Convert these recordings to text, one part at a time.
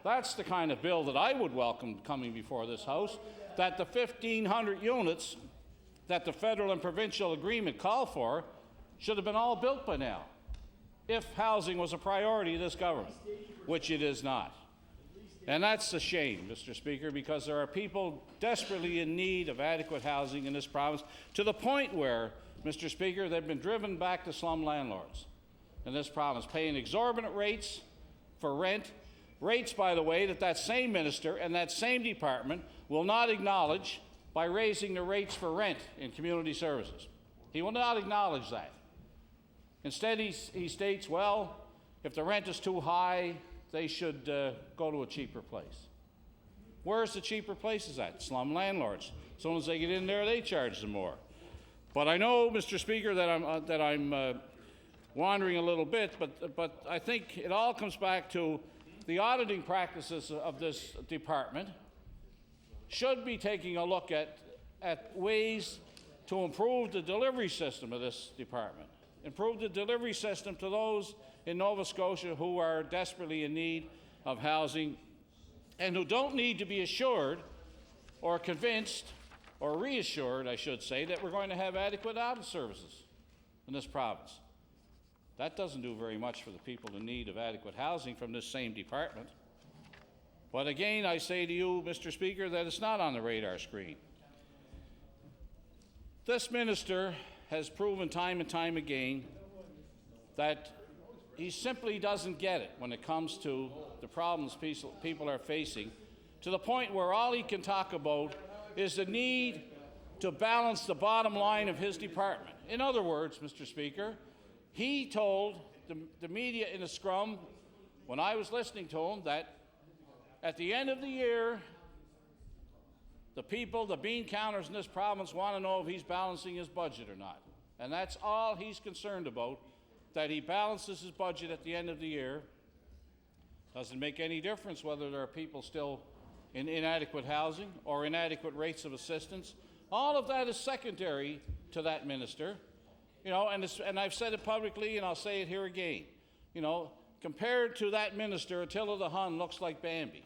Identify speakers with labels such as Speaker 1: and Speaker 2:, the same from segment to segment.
Speaker 1: That's the kind of bill that I would welcome coming before this House, that the 1,500 units that the federal and provincial agreement call for should have been all built by now, if housing was a priority of this government, which it is not. And that's a shame, Mr. Speaker, because there are people desperately in need of adequate housing in this province, to the point where, Mr. Speaker, they've been driven back to slum landlords in this province, paying exorbitant rates for rent, rates, by the way, that same minister and that same department will not acknowledge by raising the rates for rent in community services. He will not acknowledge that. Instead, he states, well, if the rent is too high, they should go to a cheaper place. Where's the cheaper places at? Slum landlords. As soon as they get in there, they charge them more. But I know, Mr. Speaker, that I'm wandering a little bit, but I think it all comes back to the auditing practices of this department should be taking a look at ways to improve the delivery system of this department, improve the delivery system to those in Nova Scotia who are desperately in need of housing and who don't need to be assured or convinced or reassured, I should say, that we're going to have adequate audit services in this province. That doesn't do very much for the people in need of adequate housing from this same department. But again, I say to you, Mr. Speaker, that it's not on the radar screen. This minister has proven time and time again that he simply doesn't get it when it comes to the problems people are facing, to the point where all he can talk about is the need to balance the bottom line of his department. In other words, Mr. Speaker, he told the media in a scrum, when I was listening to him, that at the end of the year, the people, the bean counters in this province, want to know if he's balancing his budget or not. And that's all he's concerned about, that he balances his budget at the end of the year. Doesn't make any difference whether there are people still in inadequate housing or inadequate rates of assistance. All of that is secondary to that minister. You know, and I've said it publicly, and I'll say it here again. You know, compared to that minister, Attila the Hun looks like Bambi.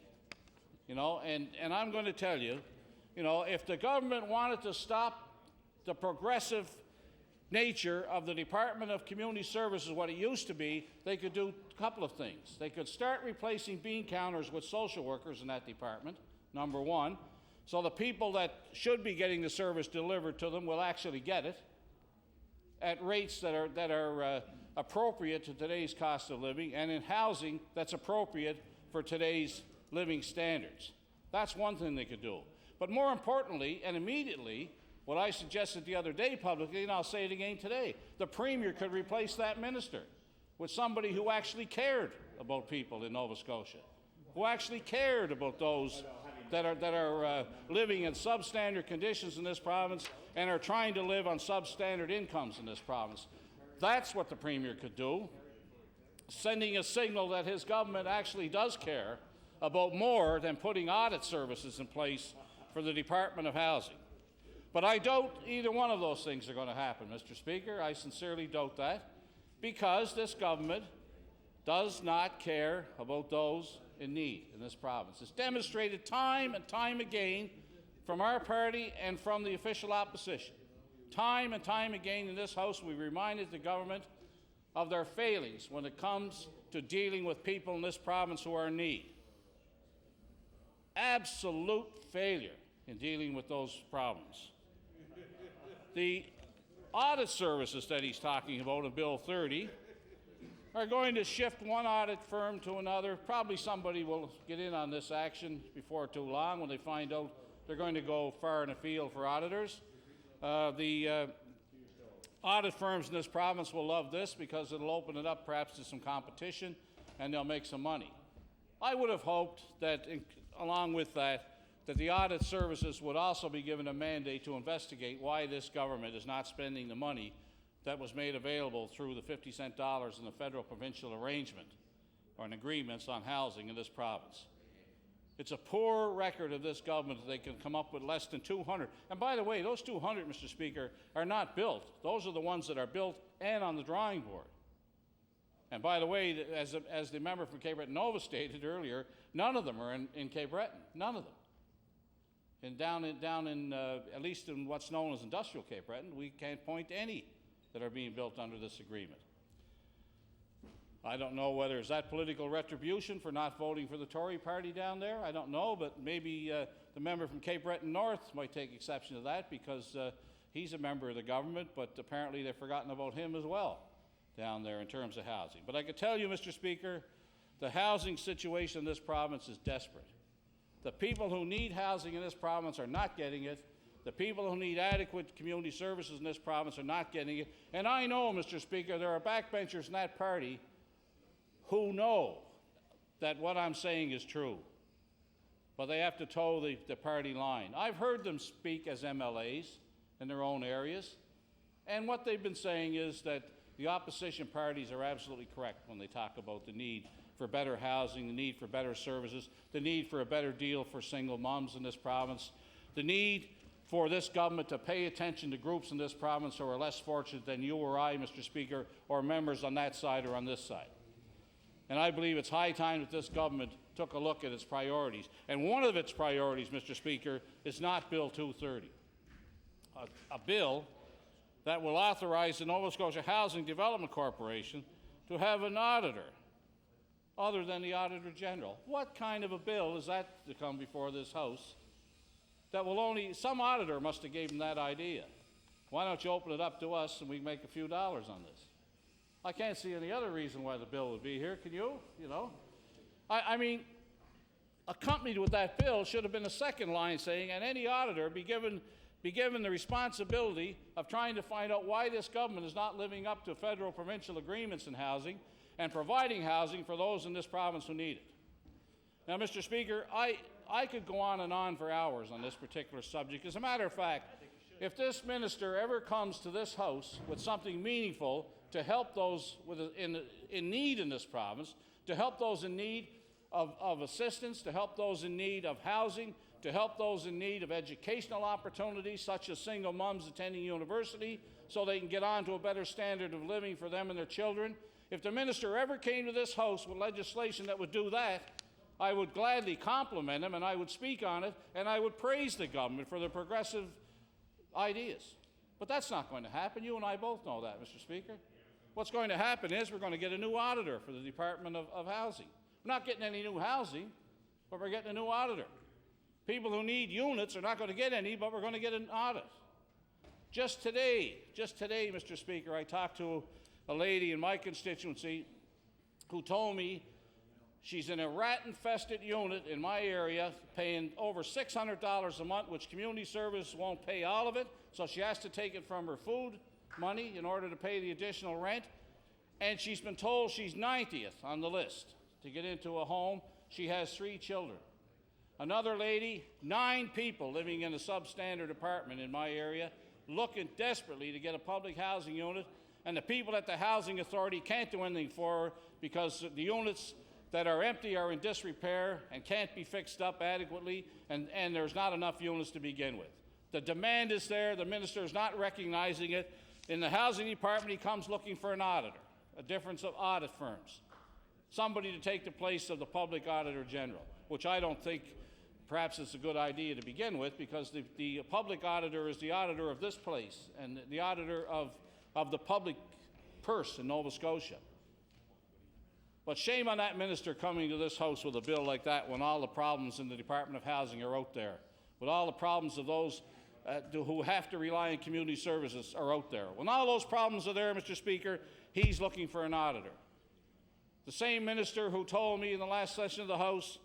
Speaker 1: You know, and I'm going to tell you, you know, if the government wanted to stop the progressive nature of the Department of Community Services, what it used to be, they could do a couple of things. They could start replacing bean counters with social workers in that department, number one, so the people that should be getting the service delivered to them will actually get it at rates that are appropriate to today's cost of living, and in housing that's appropriate for today's living standards. That's one thing they could do. But more importantly, and immediately, what I suggested the other day publicly, and I'll say it again today, the Premier could replace that minister with somebody who actually cared about people in Nova Scotia, who actually cared about those that are living in substandard conditions in this province and are trying to live on substandard incomes in this province. That's what the Premier could do, sending a signal that his government actually does care about more than putting audit services in place for the Department of Housing. But I doubt either one of those things are going to happen, Mr. Speaker. I sincerely doubt that, because this government does not care about those in need in this province. It's demonstrated time and time again from our party and from the official opposition. Time and time again in this House, we reminded the government of their failings when it comes to dealing with people in this province who are in need. Absolute failure in dealing with those problems. The audit services that he's talking about in Bill 30 are going to shift one audit firm to another. Probably somebody will get in on this action before too long when they find out they're going to go far and afield for auditors. The audit firms in this province will love this because it'll open it up perhaps to some competition and they'll make some money. I would have hoped that along with that, that the audit services would also be given a mandate to investigate why this government is not spending the money that was made available through the 50-cent dollars in the federal-provincial arrangement or in agreements on housing in this province. It's a poor record of this government that they can come up with less than 200. And by the way, those 200, Mr. Speaker, are not built. Those are the ones that are built and on the drawing board. And by the way, as the member from Cape Breton Nova stated earlier, none of them are in Cape Breton. None of them. And down in at least in what's known as industrial Cape Breton, we can't point to any that are being built under this agreement. I don't know whether it's that political retribution for not voting for the Tory party down there. I don't know, but maybe the member from Cape Breton North might take exception to that because he's a member of the government, but apparently they've forgotten about him as well down there in terms of housing. But I can tell you, Mr. Speaker, the housing situation in this province is desperate. The people who need housing in this province are not getting it. The people who need adequate community services in this province are not getting it. And I know, Mr. Speaker, there are backbenchers in that party who know that what I'm saying is true, but they have to toe the party line. I've heard them speak as MLAs in their own areas, and what they've been saying is that the opposition parties are absolutely correct when they talk about the need for better housing, the need for better services, the need for a better deal for single moms in this province, the need for this government to pay attention to groups in this province who are less fortunate than you or I, Mr. Speaker, or members on that side or on this side. And I believe it's high time that this government took a look at its priorities. And one of its priorities, Mr. Speaker, is not Bill 230, a bill that will authorize the Nova Scotia Housing Development Corporation to have an auditor other than the Auditor General. What kind of a bill is that to come before this House that will only, some auditor must have given that idea. Why don't you open it up to us and we make a few dollars on this? I can't see any other reason why the bill would be here, can you? You know? I mean, accompanied with that bill should have been a second line saying, and any auditor be given the responsibility of trying to find out why this government is not living up to federal provincial agreements in housing and providing housing for those in this province who need it. Now, Mr. Speaker, I could go on for hours on this particular subject. As a matter of fact, if this minister ever comes to this House with something meaningful to help those in need in this province, to help those in need of assistance, to help those in need of housing, to help those in need of educational opportunities, such as single moms attending university, so they can get on to a better standard of living for them and their children. If the minister ever came to this House with legislation that would do that, I would gladly compliment him, and I would speak on it, and I would praise the government for their progressive ideas. But that's not going to happen. You and I both know that, Mr. Speaker. What's going to happen is we're going to get a new auditor for the Department of Housing. We're not getting any new housing, but we're getting a new auditor. People who need units are not going to get any, but we're going to get an audit. Just today, Mr. Speaker, I talked to a lady in my constituency who told me she's in a rat-infested unit in my area, paying over $600 a month, which community service won't pay all of it, so she has to take it from her food money in order to pay the additional rent. And she's been told she's 90th on the list to get into a home. She has 3 children. Another lady, 9 people living in a substandard apartment in my area, looking desperately to get a public housing unit, and the people at the Housing Authority can't do anything for her because the units that are empty are in disrepair and can't be fixed up adequately, and there's not enough units to begin with. The demand is there. The minister is not recognizing it. In the housing department, he comes looking for an auditor, a difference of audit firms, somebody to take the place of the public auditor general, which I don't think perhaps it's a good idea to begin with, because the public auditor is the auditor of this place and the auditor of the public purse in Nova Scotia. But shame on that minister coming to this House with a bill like that when all the problems in the Department of Housing are out there, with all the problems of those who have to rely on community services are out there. When all those problems are there, Mr. Speaker, he's looking for an auditor. The same minister who told me in the last session of the House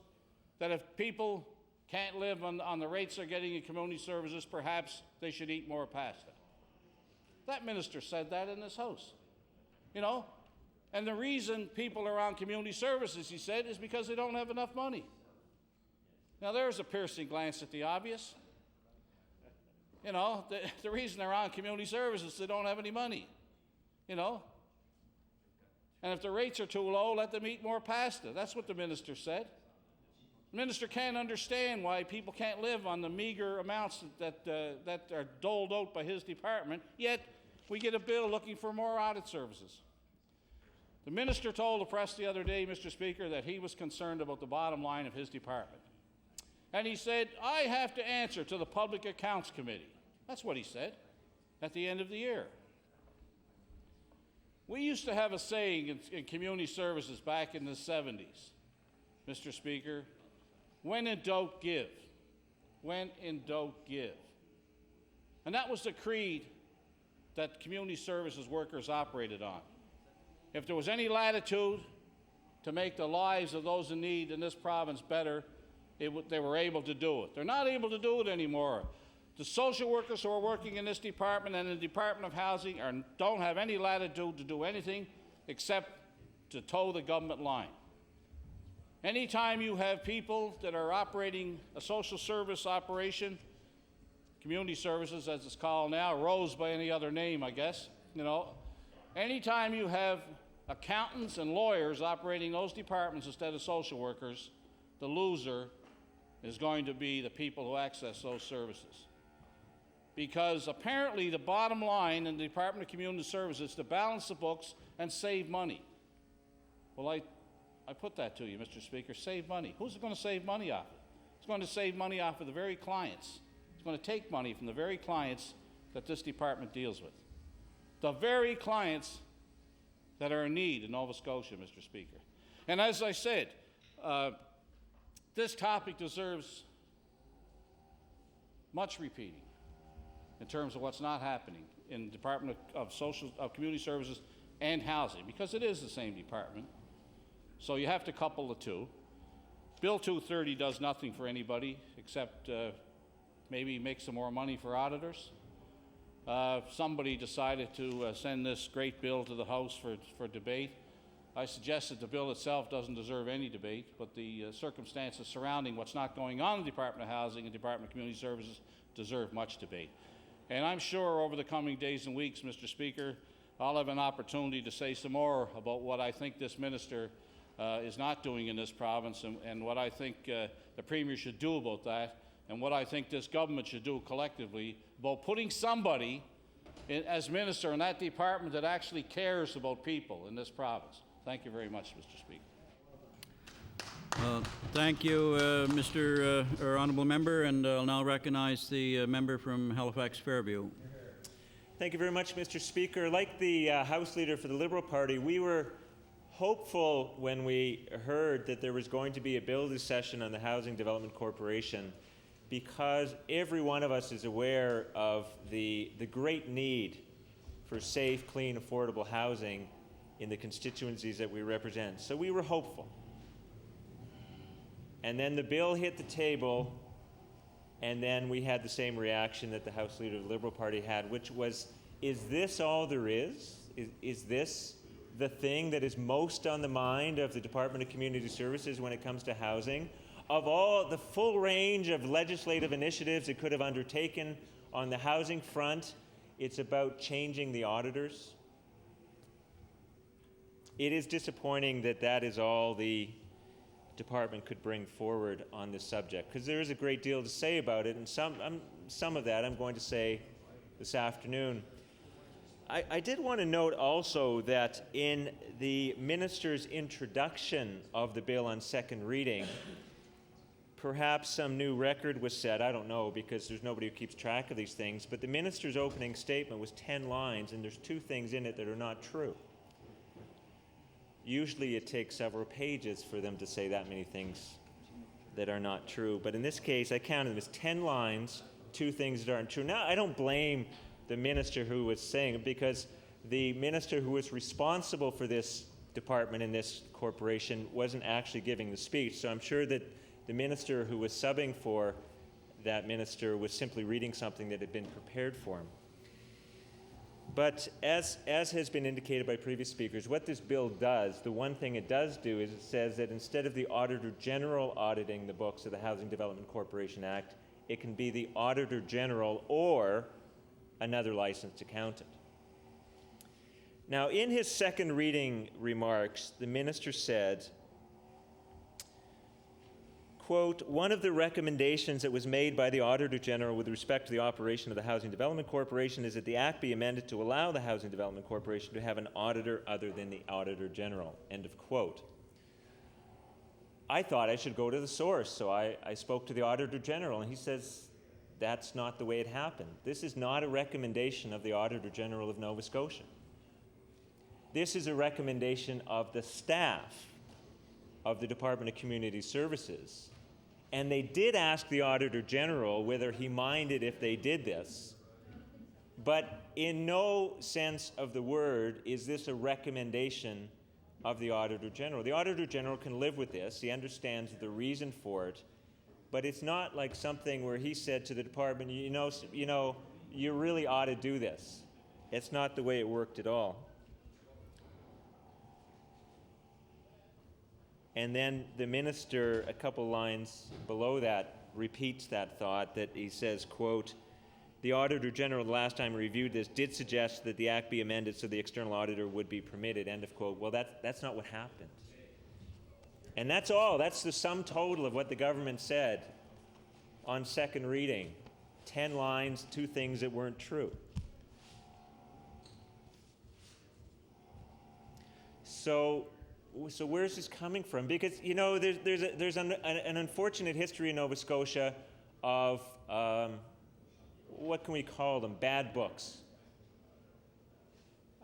Speaker 1: that if people can't live on the rates they're getting in community services, perhaps they should eat more pasta. That minister said that in this House. You know? And the reason people are on community services, he said, is because they don't have enough money. Now, there's a piercing glance at the obvious. You know, the reason they're on community services is they don't have any money. You know? And if the rates are too low, let them eat more pasta. That's what the minister said. The minister can't understand why people can't live on the meager amounts that are doled out by his department, yet we get a bill looking for more audit services. The minister told the press the other day, Mr. Speaker, that he was concerned about the bottom line of his department. And he said, I have to answer to the Public Accounts Committee. That's what he said at the end of the year. We used to have a saying in community services back in the 70s, Mr. Speaker, when in doubt, give. When in doubt, give. And that was the creed that community services workers operated on. If there was any latitude to make the lives of those in need in this province better, they were able to do it. They're not able to do it anymore. The social workers who are working in this department and in the Department of Housing don't have any latitude to do anything except to toe the government line. Anytime you have people that are operating a social service operation, community services as it's called now, rose by any other name, I guess, anytime you have accountants and lawyers operating those departments instead of social workers, the loser is going to be the people who access those services. Because apparently the bottom line in the Department of Community Services is to balance the books and save money. Well, I put that to you, Mr. Speaker, save money. Who's it going to save money off of? It's going to save money off of the very clients. It's going to take money from the very clients that this department deals with. The very clients that are in need in Nova Scotia, Mr. Speaker. And as I said, this topic deserves much repeating in terms of what's not happening in the Department of Community Services and Housing, because it is the same department. So you have to couple the two. Bill 230 does nothing for anybody except maybe make some more money for auditors. Somebody decided to send this great bill to the House for debate. I suggest that the bill itself doesn't deserve any debate, but the circumstances surrounding what's not going on in the Department of Housing and Department of Community Services deserve much debate. And I'm sure over the coming days and weeks, Mr. Speaker, I'll have an opportunity to say some more about what I think this minister is not doing in this province and what I think the Premier should do about that and what I think this government should do collectively about putting somebody as minister in that department that actually cares about people in this province. Thank you very much, Mr. Speaker.
Speaker 2: Thank you, Mr. Honourable Member, and I'll now recognize the member from Halifax Fairview.
Speaker 3: Thank you very much, Mr. Speaker. Like the House Leader for the Liberal Party, we were hopeful when we heard that there was going to be a bill this session on the Housing Development Corporation, because every one of us is aware of the great need for safe, clean, affordable housing in the constituencies that we represent. So we were hopeful. And then the bill hit the table, and then we had the same reaction that the House Leader of the Liberal Party had, which was, is this all there is? Is this the thing that is most on the mind of the Department of Community Services when it comes to housing? Of all the full range of legislative initiatives it could have undertaken on the housing front, it's about changing the auditors. It is disappointing that that is all the department could bring forward on this subject, because there is a great deal to say about it, and some of that I'm going to say this afternoon. I did want to note also that in the minister's introduction of the bill on second reading, perhaps some new record was set. I don't know, because there's nobody who keeps track of these things, but the minister's opening statement was 10 lines, and there's 2 things in it that are not true. Usually it takes several pages for them to say that many things that are not true. But in this case, I counted them as 10 lines, 2 things that aren't true. Now, I don't blame the minister who was saying it, because the minister who was responsible for this department and this corporation wasn't actually giving the speech. So I'm sure that the minister who was subbing for that minister was simply reading something that had been prepared for him. But as has been indicated by previous speakers, what this bill does, the one thing it does do is it says that instead of the Auditor General auditing the books of the Housing Development Corporation Act, it can be the Auditor General or another licensed accountant. Now, in his second reading remarks, the minister said, quote, one of the recommendations that was made by the Auditor General with respect to the operation of the Housing Development Corporation is that the Act be amended to allow the Housing Development Corporation to have an auditor other than the Auditor General, end of quote. I thought I should go to the source, so I spoke to the Auditor General, and he says that's not the way it happened. This is not a recommendation of the Auditor General of Nova Scotia. This is a recommendation of the staff of the Department of Community Services. And they did ask the Auditor General whether he minded if they did this, but in no sense of the word is this a recommendation of the Auditor General. The Auditor General can live with this. He understands the reason for it, but it's not like something where he said to the department, you know, you really ought to do this. It's not the way it worked at all. And then the minister, a couple lines below that, repeats that thought, that he says, quote, the Auditor General, the last time he reviewed this, did suggest that the Act be amended so the external auditor would be permitted, end of quote. Well, that's not what happened. And that's all. That's the sum total of what the government said on second reading. 10 lines, 2 things that weren't true. So where's this coming from? Because, you know, there's an unfortunate history in Nova Scotia of what can we call them? Bad books.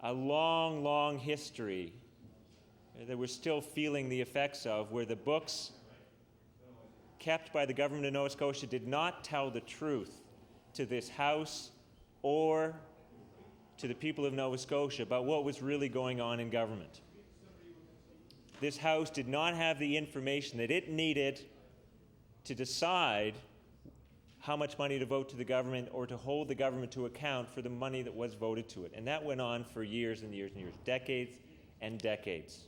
Speaker 3: A long, long history that we're still feeling the effects of, where the books kept by the government of Nova Scotia did not tell the truth to this House or to the people of Nova Scotia about what was really going on in government. This House did not have the information that it needed to decide how much money to vote to the government or to hold the government to account for the money that was voted to it. And that went on for years and years and years, decades and decades.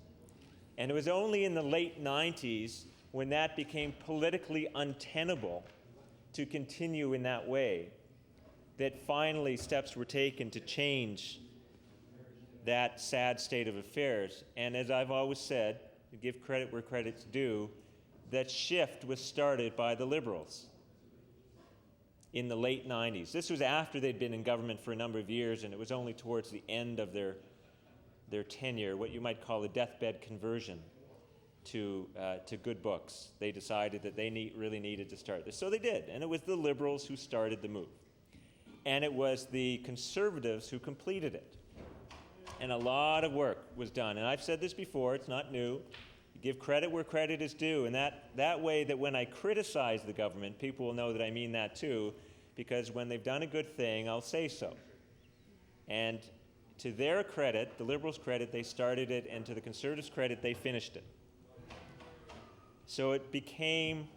Speaker 3: And it was only in the late 90s when that became politically untenable to continue in that way that finally steps were taken to change that sad state of affairs. And as I've always said, to give credit where credit's due, that shift was started by the Liberals in the late 90s. This was after they'd been in government for a number of years, and it was only towards the end of their tenure, what you might call a deathbed conversion to good books. They decided that they really needed to start this. So they did, and it was the Liberals who started the move. And it was the Conservatives who completed it. And a lot of work was done. And I've said this before, it's not new. Give credit where credit is due. And that way that when I criticize the government, people will know that I mean that too, because when they've done a good thing, I'll say so. And to their credit, the Liberals' credit, they started it, and to the Conservatives' credit, they finished it. So it became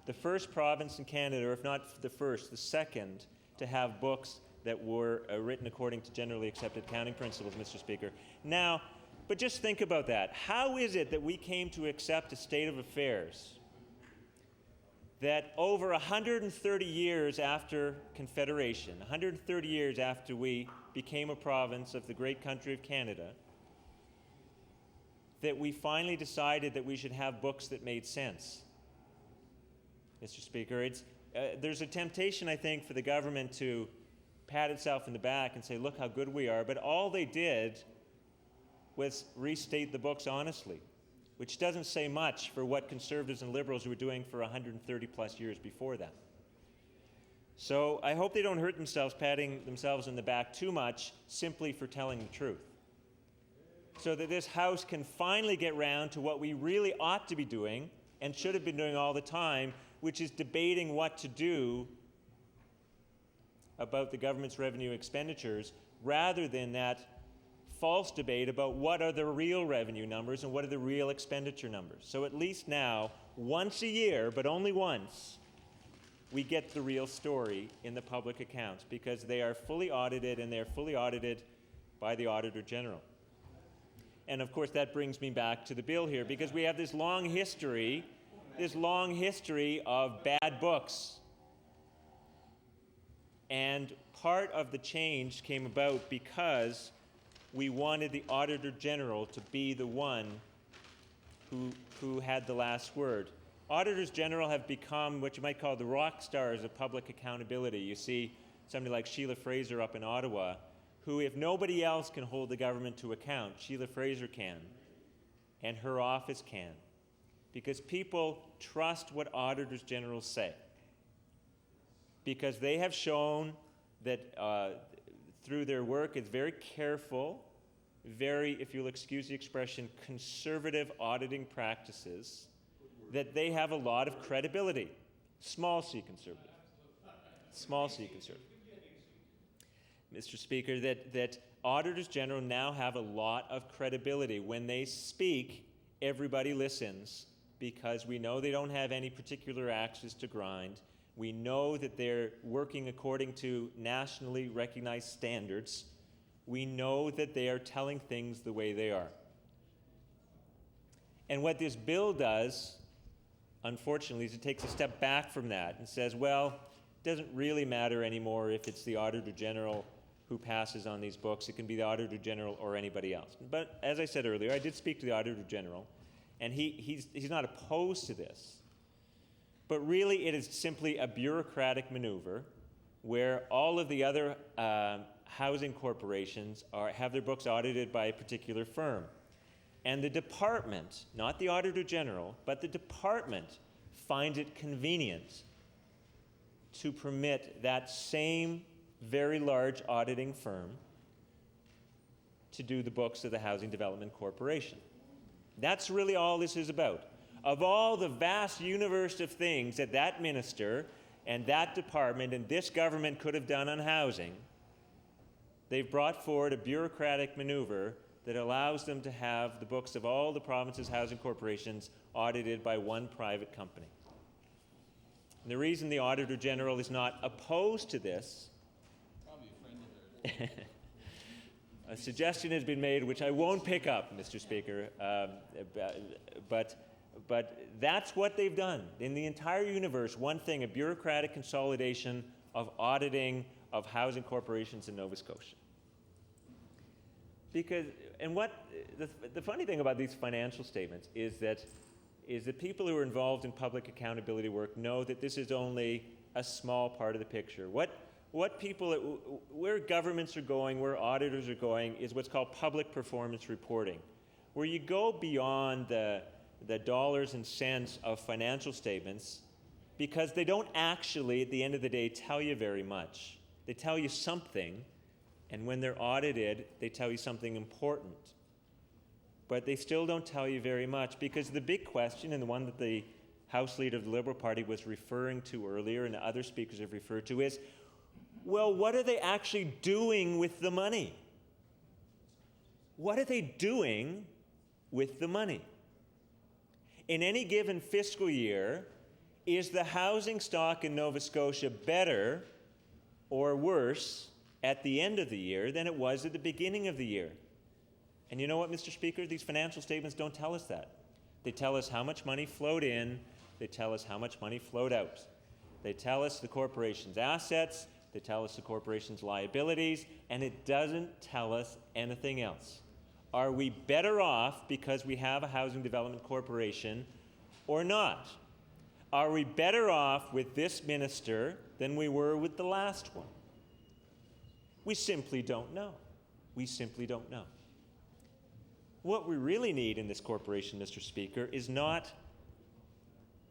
Speaker 3: the first province in Canada, or if not the first, the second, to have books that were written according to generally accepted accounting principles, Mr. Speaker. Now, but just think about that. How is it that we came to accept a state of affairs that over 130 years after Confederation, 130 years after we became a province of the great country of Canada, that we finally decided that we should have books that made sense? Mr. Speaker, there's a temptation, I think, for the government to pat itself in the back and say, look how good we are, but all they did was restate the books honestly, which doesn't say much for what Conservatives and Liberals were doing for 130 plus years before that. So I hope they don't hurt themselves patting themselves in the back too much simply for telling the truth, so that this House can finally get round to what we really ought to be doing and should have been doing all the time, which is debating what to do about the government's revenue expenditures, rather than that false debate about what are the real revenue numbers and what are the real expenditure numbers. So at least now, once a year, but only once, we get the real story in the public accounts, because they are fully audited, and they're fully audited by the Auditor General. And of course, that brings me back to the bill here, because we have this long history of bad books. And part of the change came about because we wanted the Auditor General to be the one who had the last word. Auditors General have become what you might call the rock stars of public accountability. You see somebody like Sheila Fraser up in Ottawa, who, if nobody else can hold the government to account, Sheila Fraser can, and her office can, because people trust what Auditors General say, because they have shown that through their work, it's very careful, very, if you'll excuse the expression, conservative auditing practices, that they have a lot of credibility. Small c conservative. Small c conservative. Mr. Speaker, that Auditors General now have a lot of credibility. When they speak, everybody listens, because we know they don't have any particular axes to grind. We know that they're working according to nationally recognized standards. We know that they are telling things the way they are. And what this bill does, unfortunately, is it takes a step back from that and says, well, it doesn't really matter anymore if it's the Auditor General who passes on these books. It can be the Auditor General or anybody else. But as I said earlier, I did speak to the Auditor General, and he's not opposed to this. But really, it is simply a bureaucratic maneuver where all of the other housing corporations have their books audited by a particular firm. And the department, not the Auditor General, but the department finds it convenient to permit that same very large auditing firm to do the books of the Housing Development Corporation. That's really all this is about. Of all the vast universe of things that that minister and that department and this government could have done on housing, they've brought forward a bureaucratic maneuver that allows them to have the books of all the province's housing corporations audited by one private company. And the reason the Auditor General is not opposed to this, a suggestion has been made which I won't pick up, Mr. Speaker, but that's what they've done. In the entire universe, one thing, a bureaucratic consolidation of auditing of housing corporations in Nova Scotia. Because, and what, the funny thing about these financial statements is that people who are involved in public accountability work know that this is only a small part of the picture. Where governments are going, where auditors are going, is what's called public performance reporting, where you go beyond the dollars and cents of financial statements, because they don't actually, at the end of the day, tell you very much. They tell you something, and when they're audited, they tell you something important. But they still don't tell you very much, because the big question, and the one that the House Leader of the Liberal Party was referring to earlier, and other speakers have referred to, is, well, what are they actually doing with the money? What are they doing with the money? In any given fiscal year, is the housing stock in Nova Scotia better or worse at the end of the year than it was at the beginning of the year? And you know what, Mr. Speaker? These financial statements don't tell us that. They tell us how much money flowed in. They tell us how much money flowed out. They tell us the corporation's assets. They tell us the corporation's liabilities. And it doesn't tell us anything else. Are we better off because we have a housing development corporation or not? Are we better off with this minister than we were with the last one? We simply don't know. We simply don't know. What we really need in this corporation, Mr. Speaker, is not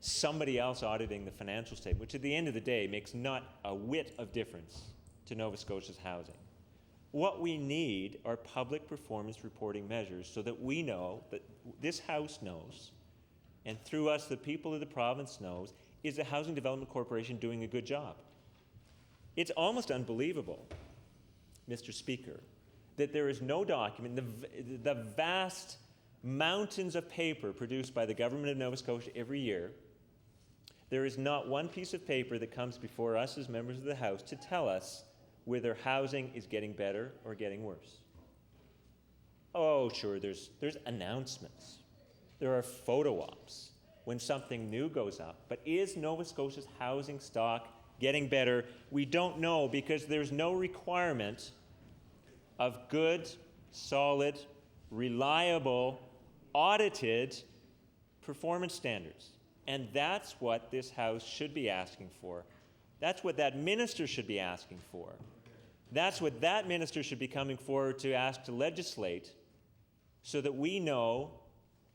Speaker 3: somebody else auditing the financial statement, which at the end of the day makes not a whit of difference to Nova Scotia's housing. What we need are public performance reporting measures so that we know, that this House knows, and through us the people of the province knows, is the Housing Development Corporation doing a good job? It's almost unbelievable, Mr. Speaker, that there is no document, the vast mountains of paper produced by the government of Nova Scotia every year, there is not one piece of paper that comes before us as members of the House to tell us whether housing is getting better or getting worse. Oh, sure, there's announcements. There are photo ops when something new goes up. But is Nova Scotia's housing stock getting better? We don't know, because there's no requirement of good, solid, reliable, audited performance standards. And that's what this House should be asking for. That's what that minister should be asking for. That's what that minister should be coming forward to ask to legislate, so that we know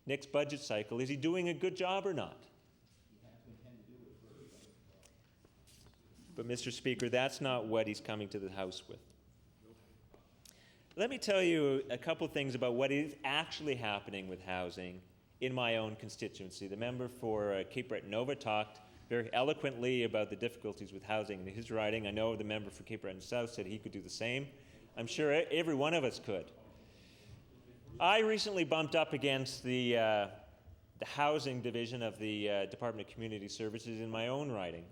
Speaker 3: next budget cycle, is he doing a good job or not? But, Mr. Speaker, that's not what he's coming to the House with. Let me tell you a couple things about what is actually happening with housing in my own constituency. The member for Cape Breton Nova talked very eloquently about the difficulties with housing in his riding. I know the member for Cape Breton South said he could do the same. I'm sure every one of us could. I recently bumped up against the housing division of the Department of Community Services in my own riding.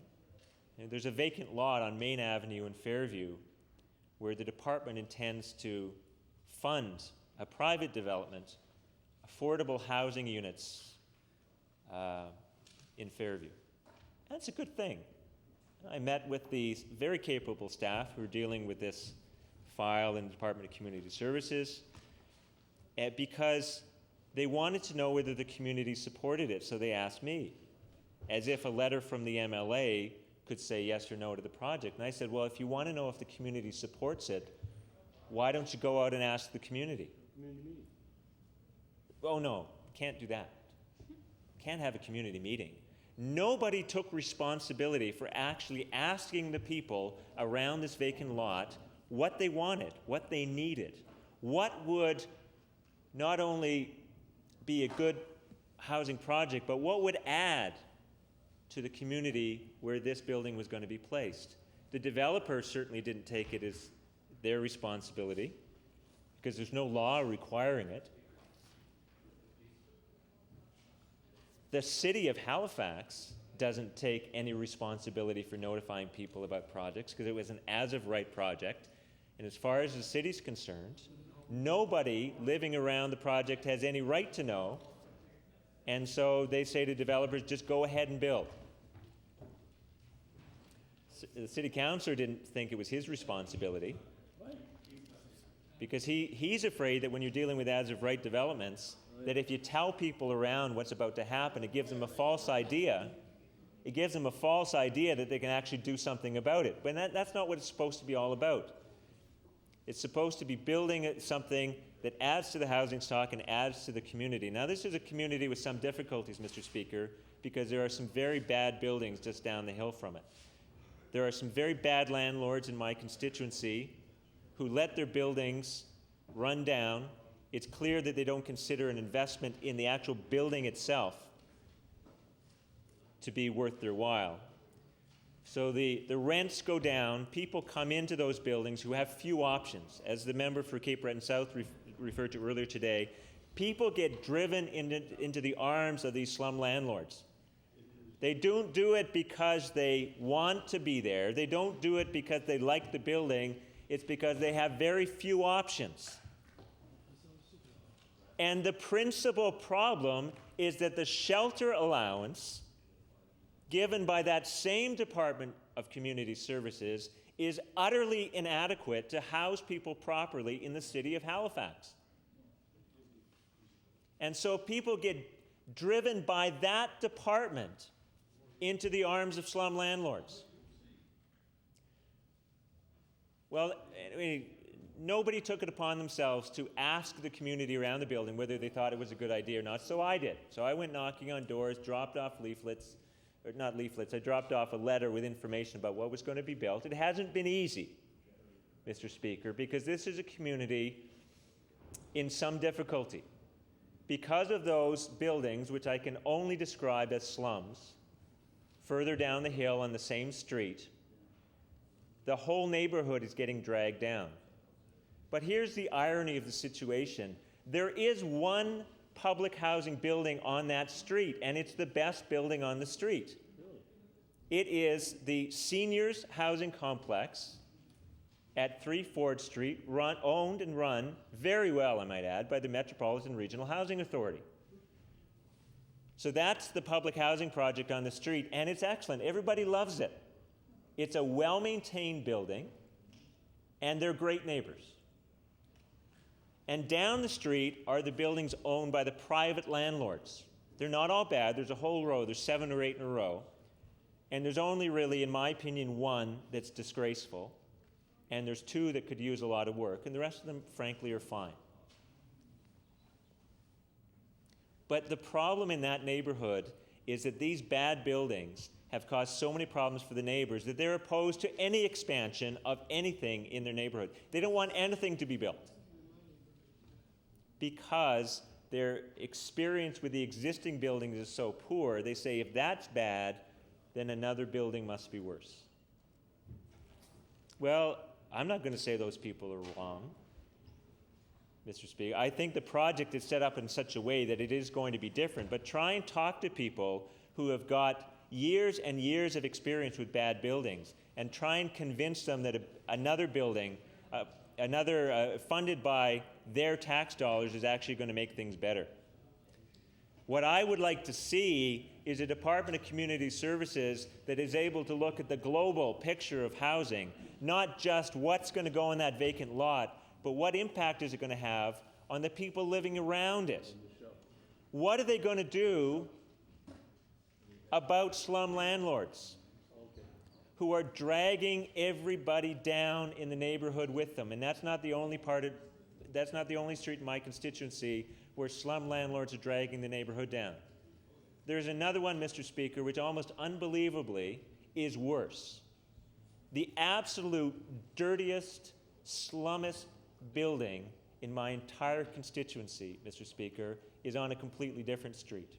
Speaker 3: And there's a vacant lot on Main Avenue in Fairview where the department intends to fund a private development, affordable housing units in Fairview. That's a good thing. I met with the very capable staff who are dealing with this file in the Department of Community Services because they wanted to know whether the community supported it, so they asked me, as if a letter from the MLA could say yes or no to the project. And I said, well, if you want to know if the community supports it, why don't you go out and ask the community? Oh, no, can't do that. Can't have a community meeting. Nobody took responsibility for actually asking the people around this vacant lot what they wanted, what they needed, what would not only be a good housing project, but what would add to the community where this building was going to be placed. The developer certainly didn't take it as their responsibility because there's no law requiring it. The city of Halifax doesn't take any responsibility for notifying people about projects because it was an as-of-right project. And as far as the city's concerned, nobody living around the project has any right to know. And so they say to developers, just go ahead and build. The city councillor didn't think it was his responsibility because he's afraid that when you're dealing with as-of-right developments, that if you tell people around what's about to happen, it gives them a false idea. It gives them a false idea that they can actually do something about it. But that's not what it's supposed to be all about. It's supposed to be building something that adds to the housing stock and adds to the community. Now, this is a community with some difficulties, Mr. Speaker, because there are some very bad buildings just down the hill from it. There are some very bad landlords in my constituency who let their buildings run down. It's clear that they don't consider an investment in the actual building itself to be worth their while. So the rents go down. People come into those buildings who have few options. As the member for Cape Breton South referred to earlier today, people get driven into the arms of these slum landlords. They don't do it because they want to be there. They don't do it because they like the building. It's because they have very few options. And the principal problem is that the shelter allowance given by that same Department of Community Services is utterly inadequate to house people properly in the city of Halifax. And so people get driven by that department into the arms of slum landlords. Well, I mean, nobody took it upon themselves to ask the community around the building whether they thought it was a good idea or not, so I did. So I went knocking on doors, dropped off leaflets, or not leaflets, I dropped off a letter with information about what was going to be built. It hasn't been easy, Mr. Speaker, because this is a community in some difficulty. Because of those buildings, which I can only describe as slums, further down the hill on the same street, the whole neighborhood is getting dragged down. But here's the irony of the situation. There is one public housing building on that street, and it's the best building on the street. It is the Seniors Housing Complex at 3 Ford Street, owned and run very well, I might add, by the Metropolitan Regional Housing Authority. So that's the public housing project on the street, and it's excellent. Everybody loves it. It's a well-maintained building, and they're great neighbors. And down the street are the buildings owned by the private landlords. They're not all bad. There's a whole row. There's 7 or 8 in a row. And there's only really, in my opinion, 1 that's disgraceful. And there's 2 that could use a lot of work. And the rest of them, frankly, are fine. But the problem in that neighborhood is that these bad buildings have caused so many problems for the neighbors that they're opposed to any expansion of anything in their neighborhood. They don't want anything to be built because their experience with the existing buildings is so poor. They say if that's bad, then another building must be worse. Well, I'm not going to say those people are wrong, Mr. Speaker. I think the project is set up in such a way that it is going to be different. But try and talk to people who have got years and years of experience with bad buildings and try and convince them that another building, funded by their tax dollars, is actually going to make things better. What I would like to see is a Department of Community Services that is able to look at the global picture of housing, not just what's going to go in that vacant lot, but what impact is it going to have on the people living around it? What are they going to do about slum landlords who are dragging everybody down in the neighborhood with them? And that's not the only street in my constituency where slum landlords are dragging the neighborhood down. There's another one, Mr. Speaker, which almost unbelievably is worse. The absolute dirtiest, slummest building in my entire constituency, Mr. Speaker, is on a completely different street.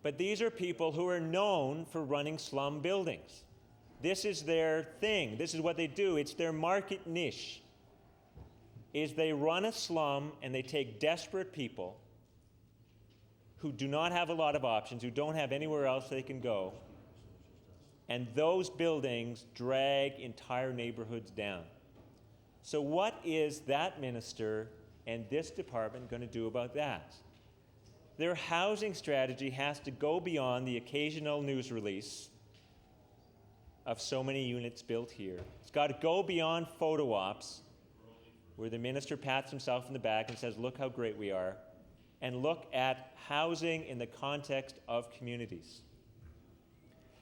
Speaker 3: But these are people who are known for running slum buildings. This is their thing. This is what they do. It's their market niche. Is they run a slum and they take desperate people who do not have a lot of options, who don't have anywhere else they can go, and those buildings drag entire neighborhoods down. So what is that minister and this department going to do about that? Their housing strategy has to go beyond the occasional news release of so many units built here. It's got to go beyond photo ops where the minister pats himself in the back and says, look how great we are, and look at housing in the context of communities.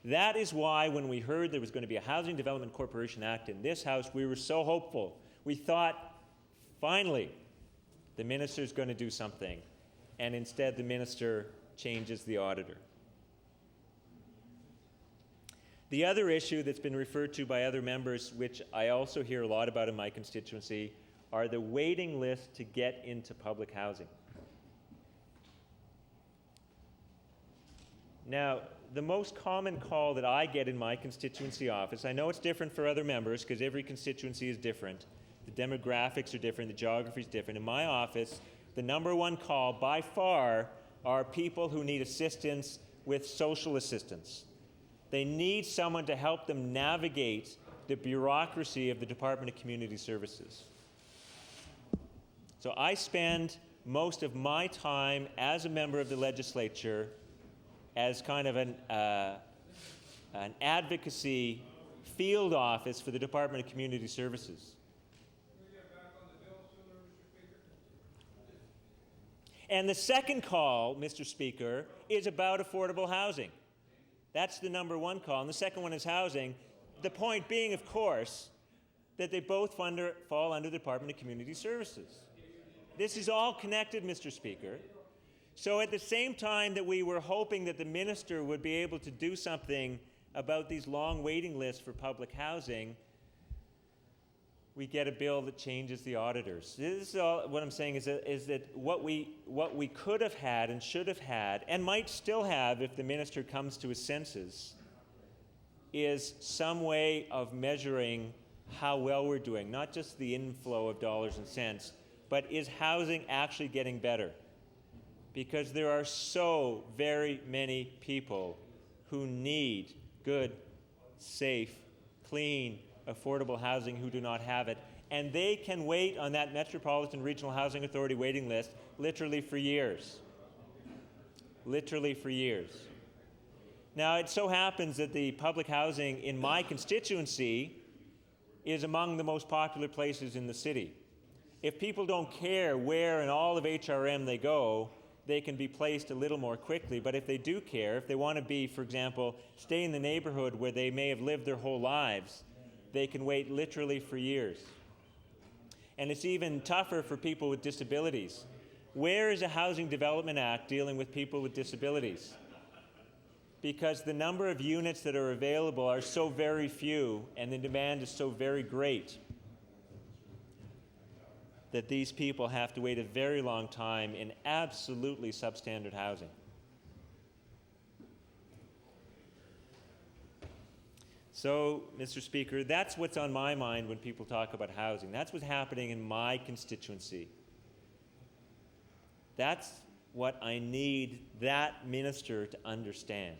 Speaker 3: That is why when we heard there was going to be a Housing Development Corporation Act in this House, we were so hopeful. We thought, finally, the minister's going to do something. And instead, the minister changes the auditor. The other issue that's been referred to by other members, which I also hear a lot about in my constituency, are the waiting list to get into public housing. Now, the most common call that I get in my constituency office, I know it's different for other members because every constituency is different. The demographics are different, the geography is different. In my office, the number one call by far are people who need assistance with social assistance. They need someone to help them navigate the bureaucracy of the Department of Community Services. So I spend most of my time as a member of the legislature as kind of an advocacy field office for the Department of Community Services. And the second call, Mr. Speaker, is about affordable housing. That's the number one call. And the second one is housing. The point being, of course, that they both fall under the Department of Community Services. This is all connected, Mr. Speaker. So at the same time that we were hoping that the minister would be able to do something about these long waiting lists for public housing, we get a bill that changes the auditors. This is all, what I'm saying is that what we could have had and should have had, and might still have if the minister comes to his senses, is some way of measuring how well we're doing, not just the inflow of dollars and cents, but is housing actually getting better? Because there are so very many people who need good, safe, clean, affordable housing who do not have it. And they can wait on that Metropolitan Regional Housing Authority waiting list literally for years. Literally for years. Now, it so happens that the public housing in my constituency is among the most popular places in the city. If people don't care where in all of HRM they go, they can be placed a little more quickly. But if they do care, if they want to be, for example, stay in the neighborhood where they may have lived their whole lives, they can wait literally for years. And it's even tougher for people with disabilities. Where is a Housing Development Act dealing with people with disabilities? Because the number of units that are available are so very few and the demand is so very great that these people have to wait a very long time in absolutely substandard housing. So, Mr. Speaker, that's what's on my mind when people talk about housing. That's what's happening in my constituency. That's what I need that minister to understand.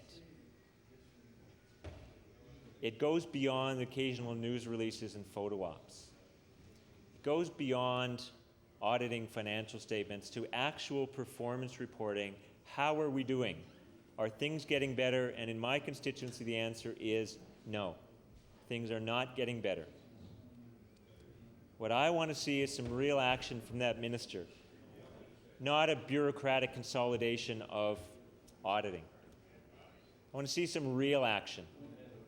Speaker 3: It goes beyond occasional news releases and photo ops. It goes beyond auditing financial statements to actual performance reporting. How are we doing? Are things getting better? And in my constituency, the answer is no. Things are not getting better. What I want to see is some real action from that minister, not a bureaucratic consolidation of auditing. I want to see some real action.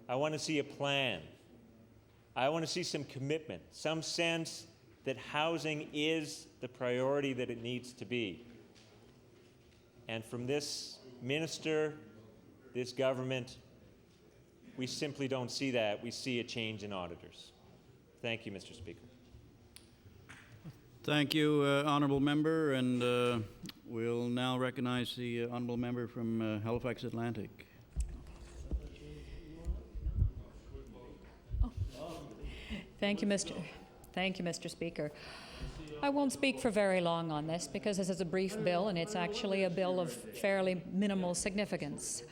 Speaker 3: I want to see a plan. I want to see some commitment, some sense that housing is the priority that it needs to be. And from this minister, this government, we simply don't see that. We see a change in auditors. Thank you, Mr. Speaker.
Speaker 2: Thank you, Honourable Member, and we'll now recognize the Honourable Member from Halifax Atlantic.
Speaker 4: Thank you, Mr. Speaker. I won't speak for very long on this because this is a brief bill and it's actually a bill of fairly minimal significance.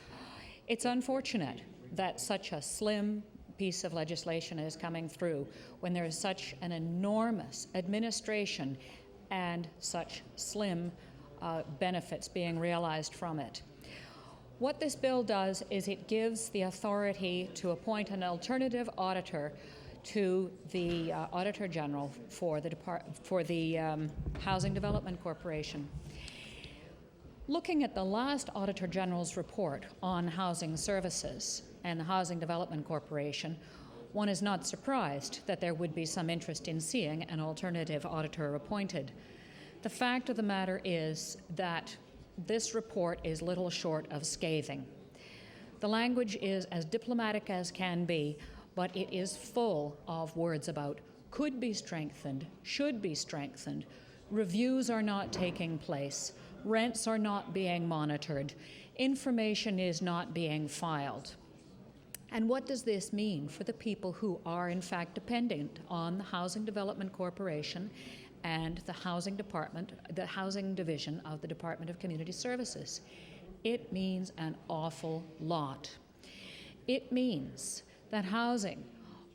Speaker 4: It's unfortunate that such a slim piece of legislation is coming through when there is such an enormous administration and such slim benefits being realized from it. What this bill does is it gives the authority to appoint an alternative auditor to the Auditor General for the Housing Development Corporation. Looking at the last Auditor General's report on housing services and the Housing Development Corporation, one is not surprised that there would be some interest in seeing an alternative auditor appointed. The fact of the matter is that this report is little short of scathing. The language is as diplomatic as can be, but it is full of words about could be strengthened, should be strengthened, reviews are not taking place, rents are not being monitored, information is not being filed. And what does this mean for the people who are in fact dependent on the Housing Development Corporation and the Housing Department, the Housing Division of the Department of Community Services? It means an awful lot. It means that housing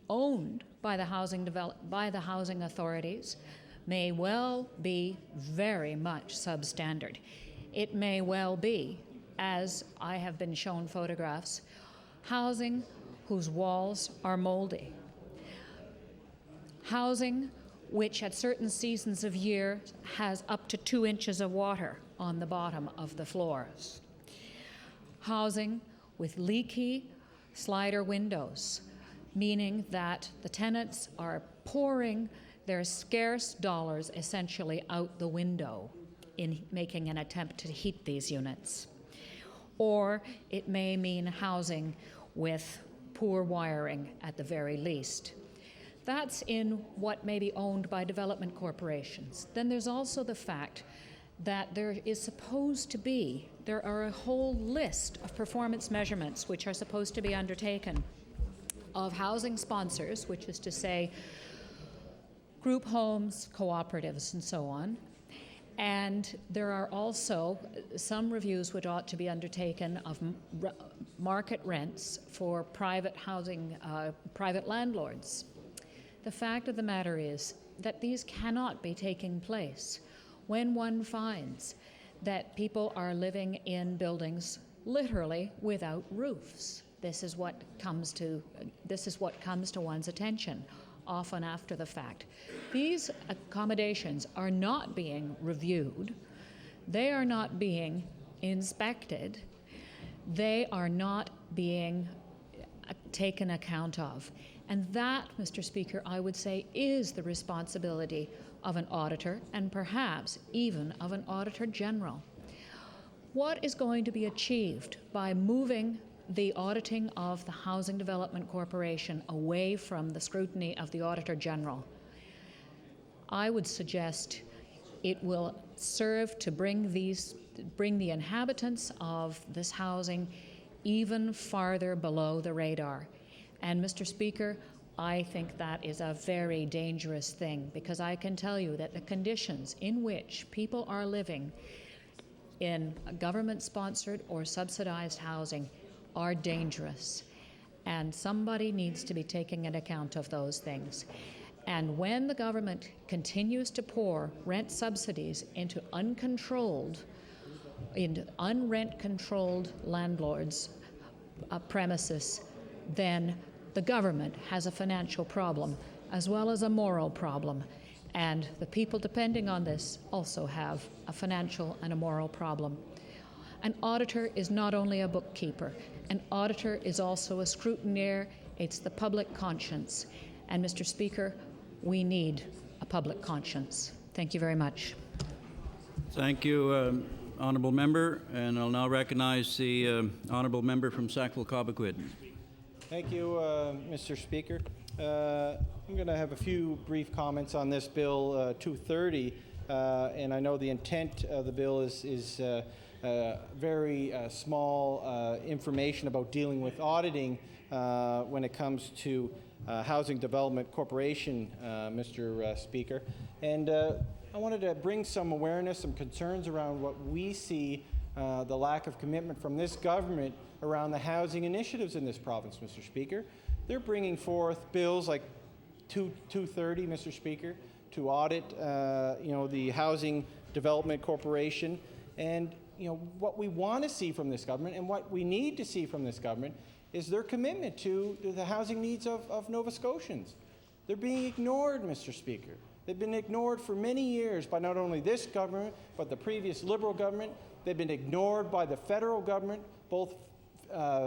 Speaker 4: owned by the housing authorities may well be very much substandard. It may well be, as I have been shown photographs, housing whose walls are moldy. Housing which at certain seasons of year has up to 2 inches of water on the bottom of the floors. Housing with leaky slider windows, meaning that the tenants are pouring their scarce dollars essentially out the window in making an attempt to heat these units. Or it may mean housing with poor wiring at the very least. That's in what may be owned by development corporations. Then there's also the fact that there are a whole list of performance measurements which are supposed to be undertaken of housing sponsors, which is to say group homes, cooperatives, and so on. And there are also some reviews which ought to be undertaken of market rents for private housing, private landlords. The fact of the matter is that these cannot be taking place when one finds that people are living in buildings literally without roofs. This is what comes to one's attention, often after the fact. These accommodations are not being reviewed. They are not being inspected. They are not being taken account of. And that, Mr. Speaker, I would say is the responsibility of an auditor and perhaps even of an auditor general. What is going to be achieved by moving the auditing of the Housing Development Corporation away from the scrutiny of the Auditor General? I would suggest it will serve to bring the inhabitants of this housing even farther below the radar. And Mr. Speaker, I think that is a very dangerous thing, because I can tell you that the conditions in which people are living in government-sponsored or subsidized housing are dangerous, and somebody needs to be taking an account of those things. And when the government continues to pour rent subsidies into unrent-controlled landlords' premises, then the government has a financial problem as well as a moral problem. And the people depending on this also have a financial and a moral problem. An auditor is not only a bookkeeper. An auditor is also a scrutineer. It's the public conscience. And Mr. Speaker, we need a public conscience. Thank you very much.
Speaker 2: Thank you, Honourable Member. And I'll now recognize the Honourable Member from Sackville-Cobequid.
Speaker 5: Thank you, Mr. Speaker. I'm going to have a few brief comments on this Bill 230, and I know the intent of the bill is very small information about dealing with auditing when it comes to Housing Development Corporation, Mr. Speaker. And I wanted to bring some awareness, some concerns around what we see the lack of commitment from this government around the housing initiatives in this province, Mr. Speaker. They're bringing forth bills like 230, Mr. Speaker, to audit, the Housing Development Corporation. And, what we want to see from this government and what we need to see from this government is their commitment to the housing needs of Nova Scotians. They're being ignored, Mr. Speaker. They've been ignored for many years by not only this government, but the previous Liberal government. They've been ignored by the federal government, both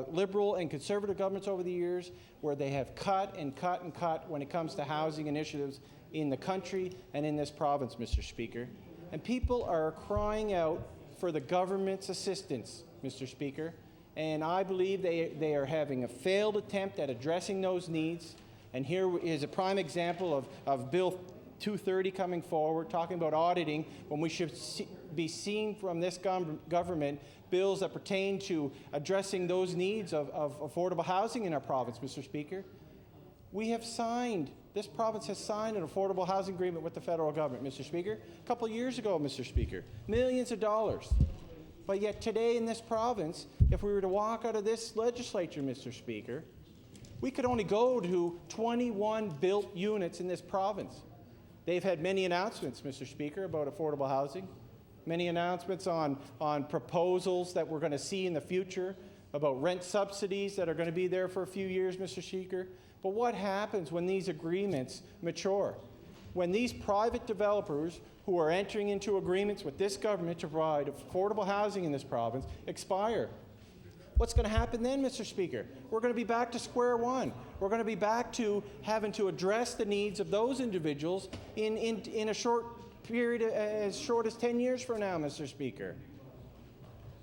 Speaker 5: Liberal and Conservative governments over the years, where they have cut and cut and cut when it comes to housing initiatives in the country and in this province, Mr. Speaker. And people are crying out for the government's assistance, Mr. Speaker. And I believe they are having a failed attempt at addressing those needs. And here is a prime example of Bill 230 coming forward, talking about auditing, when we should be seeing from this government bills that pertain to addressing those needs of affordable housing in our province, Mr. Speaker. This province has signed an affordable housing agreement with the federal government, Mr. Speaker, a couple of years ago, Mr. Speaker, millions of dollars. But yet today in this province, if we were to walk out of this legislature, Mr. Speaker, we could only go to 21 built units in this province. They've had many announcements, Mr. Speaker, about affordable housing, many announcements on proposals that we're going to see in the future about rent subsidies that are going to be there for a few years, Mr. Speaker. But what happens when these agreements mature? When these private developers who are entering into agreements with this government to provide affordable housing in this province expire? What's going to happen then, Mr. Speaker? We're going to be back to square one. We're going to be back to having to address the needs of those individuals in a short period, as short as 10 years from now, Mr. Speaker.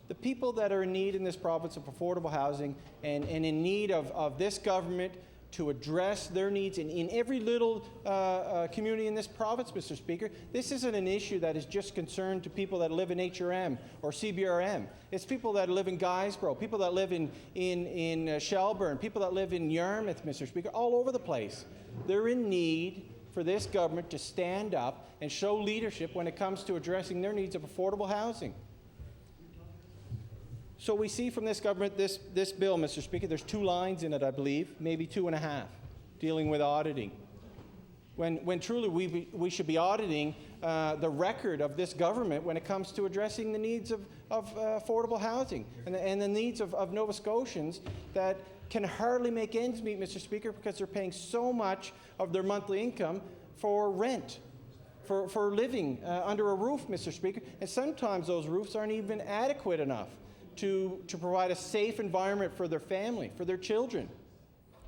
Speaker 5: The people that are in need in this province of affordable housing and in need of this government to address their needs in every little community in this province, Mr. Speaker. This isn't an issue that is just concerned to people that live in HRM or CBRM. It's people that live in Guysborough, people that live in Shelburne, people that live in Yarmouth, Mr. Speaker, all over the place. They're in need for this government to stand up and show leadership when it comes to addressing their needs of affordable housing. So we see from this government, this bill, Mr. Speaker, there's 2 lines in it, I believe, maybe 2.5, dealing with auditing. When truly we should be auditing the record of this government when it comes to addressing the needs of affordable housing and the needs of Nova Scotians that can hardly make ends meet, Mr. Speaker, because they're paying so much of their monthly income for rent. for living under a roof, Mr. Speaker. And sometimes those roofs aren't even adequate enough to provide a safe environment for their family, for their children.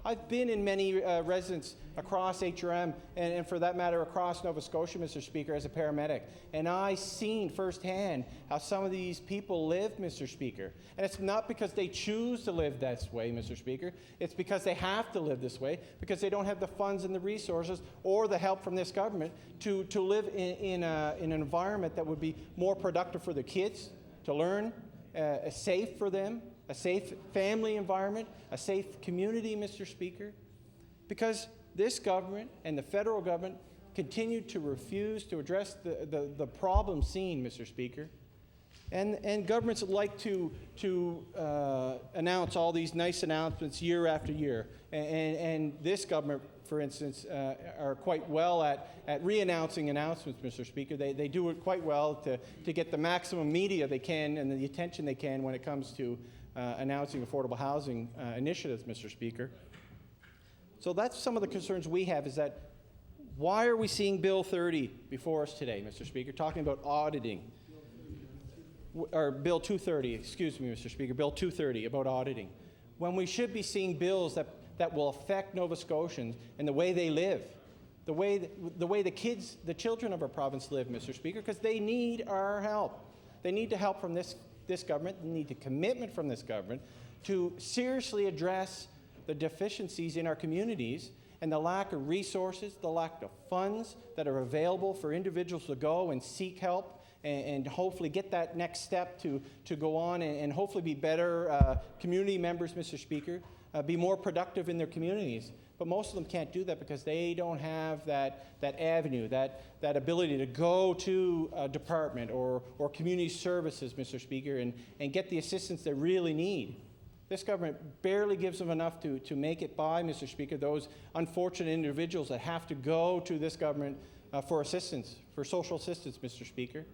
Speaker 5: I've been in many residents across HRM, and for that matter across Nova Scotia, Mr. Speaker, as a paramedic. And I've seen firsthand how some of these people live, Mr. Speaker. And it's not because they choose to live this way, Mr. Speaker. It's because they have to live this way, because they don't have the funds and the resources or the help from this government to live in an environment that would be more productive for their kids, to learn, safe for them, a safe family environment, a safe community, Mr. Speaker, because this government and the federal government continue to refuse to address the problem seen, Mr. Speaker. And governments like to announce all these nice announcements year after year. And this government, for instance, are quite well at re-announcing announcements, Mr. Speaker. They do it quite well to get the maximum media they can and the attention they can when it comes to announcing affordable housing initiatives, Mr. Speaker. So that's some of the concerns we have, is that why are we seeing Bill 30 before us today, Mr. Speaker, talking about auditing? Or Bill 230, excuse me, Mr. Speaker, Bill 230 about auditing, when we should be seeing bills that will affect Nova Scotians and the way they live, the way the children of our province live, Mr. Speaker, because they need our help. They need the help from this government. They need the commitment from this government to seriously address the deficiencies in our communities and the lack of resources, the lack of funds that are available for individuals to go and seek help and hopefully get that next step to go on and hopefully be better community members, Mr. Speaker, be more productive in their communities. But most of them can't do that because they don't have that avenue, that ability to go to a department or community services, Mr. Speaker, and get the assistance they really need. This government barely gives them enough to make it by, Mr. Speaker, those unfortunate individuals that have to go to this government for assistance, for social assistance, Mr. Speaker.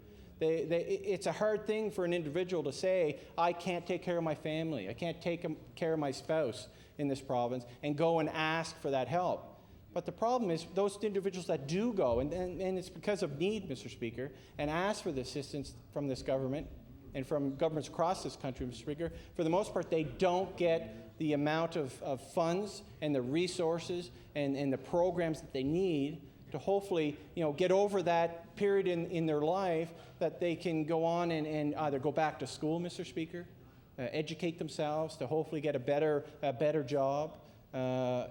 Speaker 5: It's a hard thing for an individual to say, I can't take care of my family, I can't take care of my spouse in this province, and go and ask for that help. But the problem is those individuals that do go, and it's because of need, Mr. Speaker, and ask for the assistance from this government and from governments across this country, Mr. Speaker, for the most part, they don't get the amount of funds and the resources and the programs that they need to hopefully, get over that period in their life that they can go on and either go back to school, Mr. Speaker, educate themselves to hopefully get a better job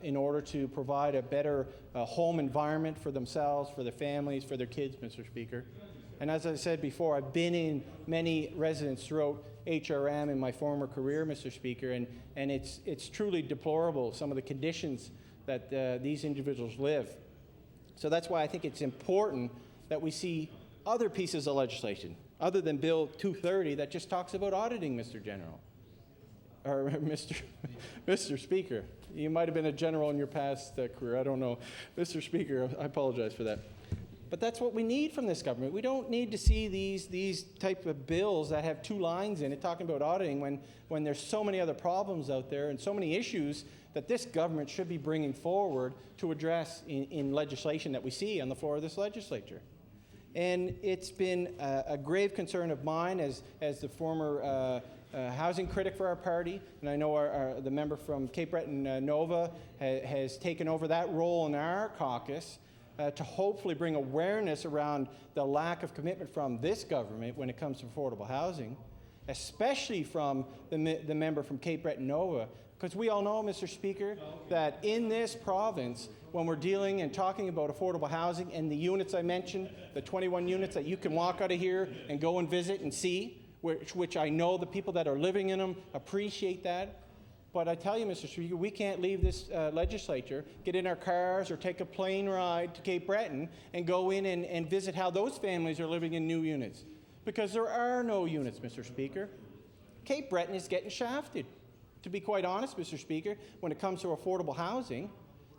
Speaker 5: in order to provide a better home environment for themselves, for their families, for their kids, Mr. Speaker. And as I said before, I've been in many residences throughout HRM in my former career, Mr. Speaker, and it's truly deplorable, some of the conditions that these individuals live. So that's why I think it's important that we see other pieces of legislation, other than Bill 230 that just talks about auditing, Mr. General, or Mr. Speaker. You might have been a general in your past career, I don't know. Mr. Speaker, I apologize for that. But that's what we need from this government. We don't need to see these type of bills that have 2 lines in it talking about auditing when there's so many other problems out there and so many issues that this government should be bringing forward to address in legislation that we see on the floor of this legislature. And it's been a grave concern of mine as the former housing critic for our party, and I know the member from Cape Breton Nova has taken over that role in our caucus, to hopefully bring awareness around the lack of commitment from this government when it comes to affordable housing, especially from the member from Cape Breton Nova, because we all know, Mr. Speaker, that in this province, when we're dealing and talking about affordable housing and the units I mentioned, the 21 units that you can walk out of here and go and visit and see, which I know the people that are living in them appreciate that. But I tell you, Mr. Speaker, we can't leave this legislature, get in our cars or take a plane ride to Cape Breton and go in and visit how those families are living in new units. Because there are no units, Mr. Speaker. Cape Breton is getting shafted. To be quite honest, Mr. Speaker, when it comes to affordable housing,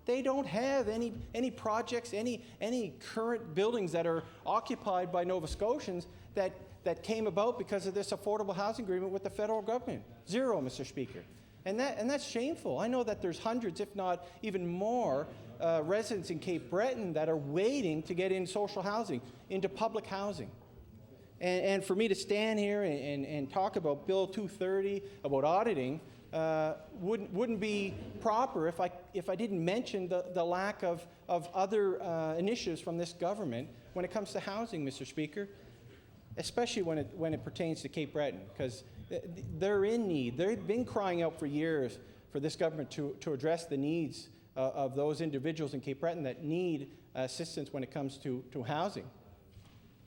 Speaker 5: they don't have any projects, any current buildings that are occupied by Nova Scotians that came about because of this affordable housing agreement with the federal government. Zero, Mr. Speaker. And that's shameful. I know that there's hundreds, if not even more, residents in Cape Breton that are waiting to get in social housing, into public housing. And for me to stand here and talk about Bill 230, about auditing, wouldn't be proper if I didn't mention the lack of other initiatives from this government when it comes to housing, Mr. Speaker, especially when it pertains to Cape Breton, because they're in need. They've been crying out for years for this government to address the needs of those individuals in Cape Breton that need assistance when it comes to housing.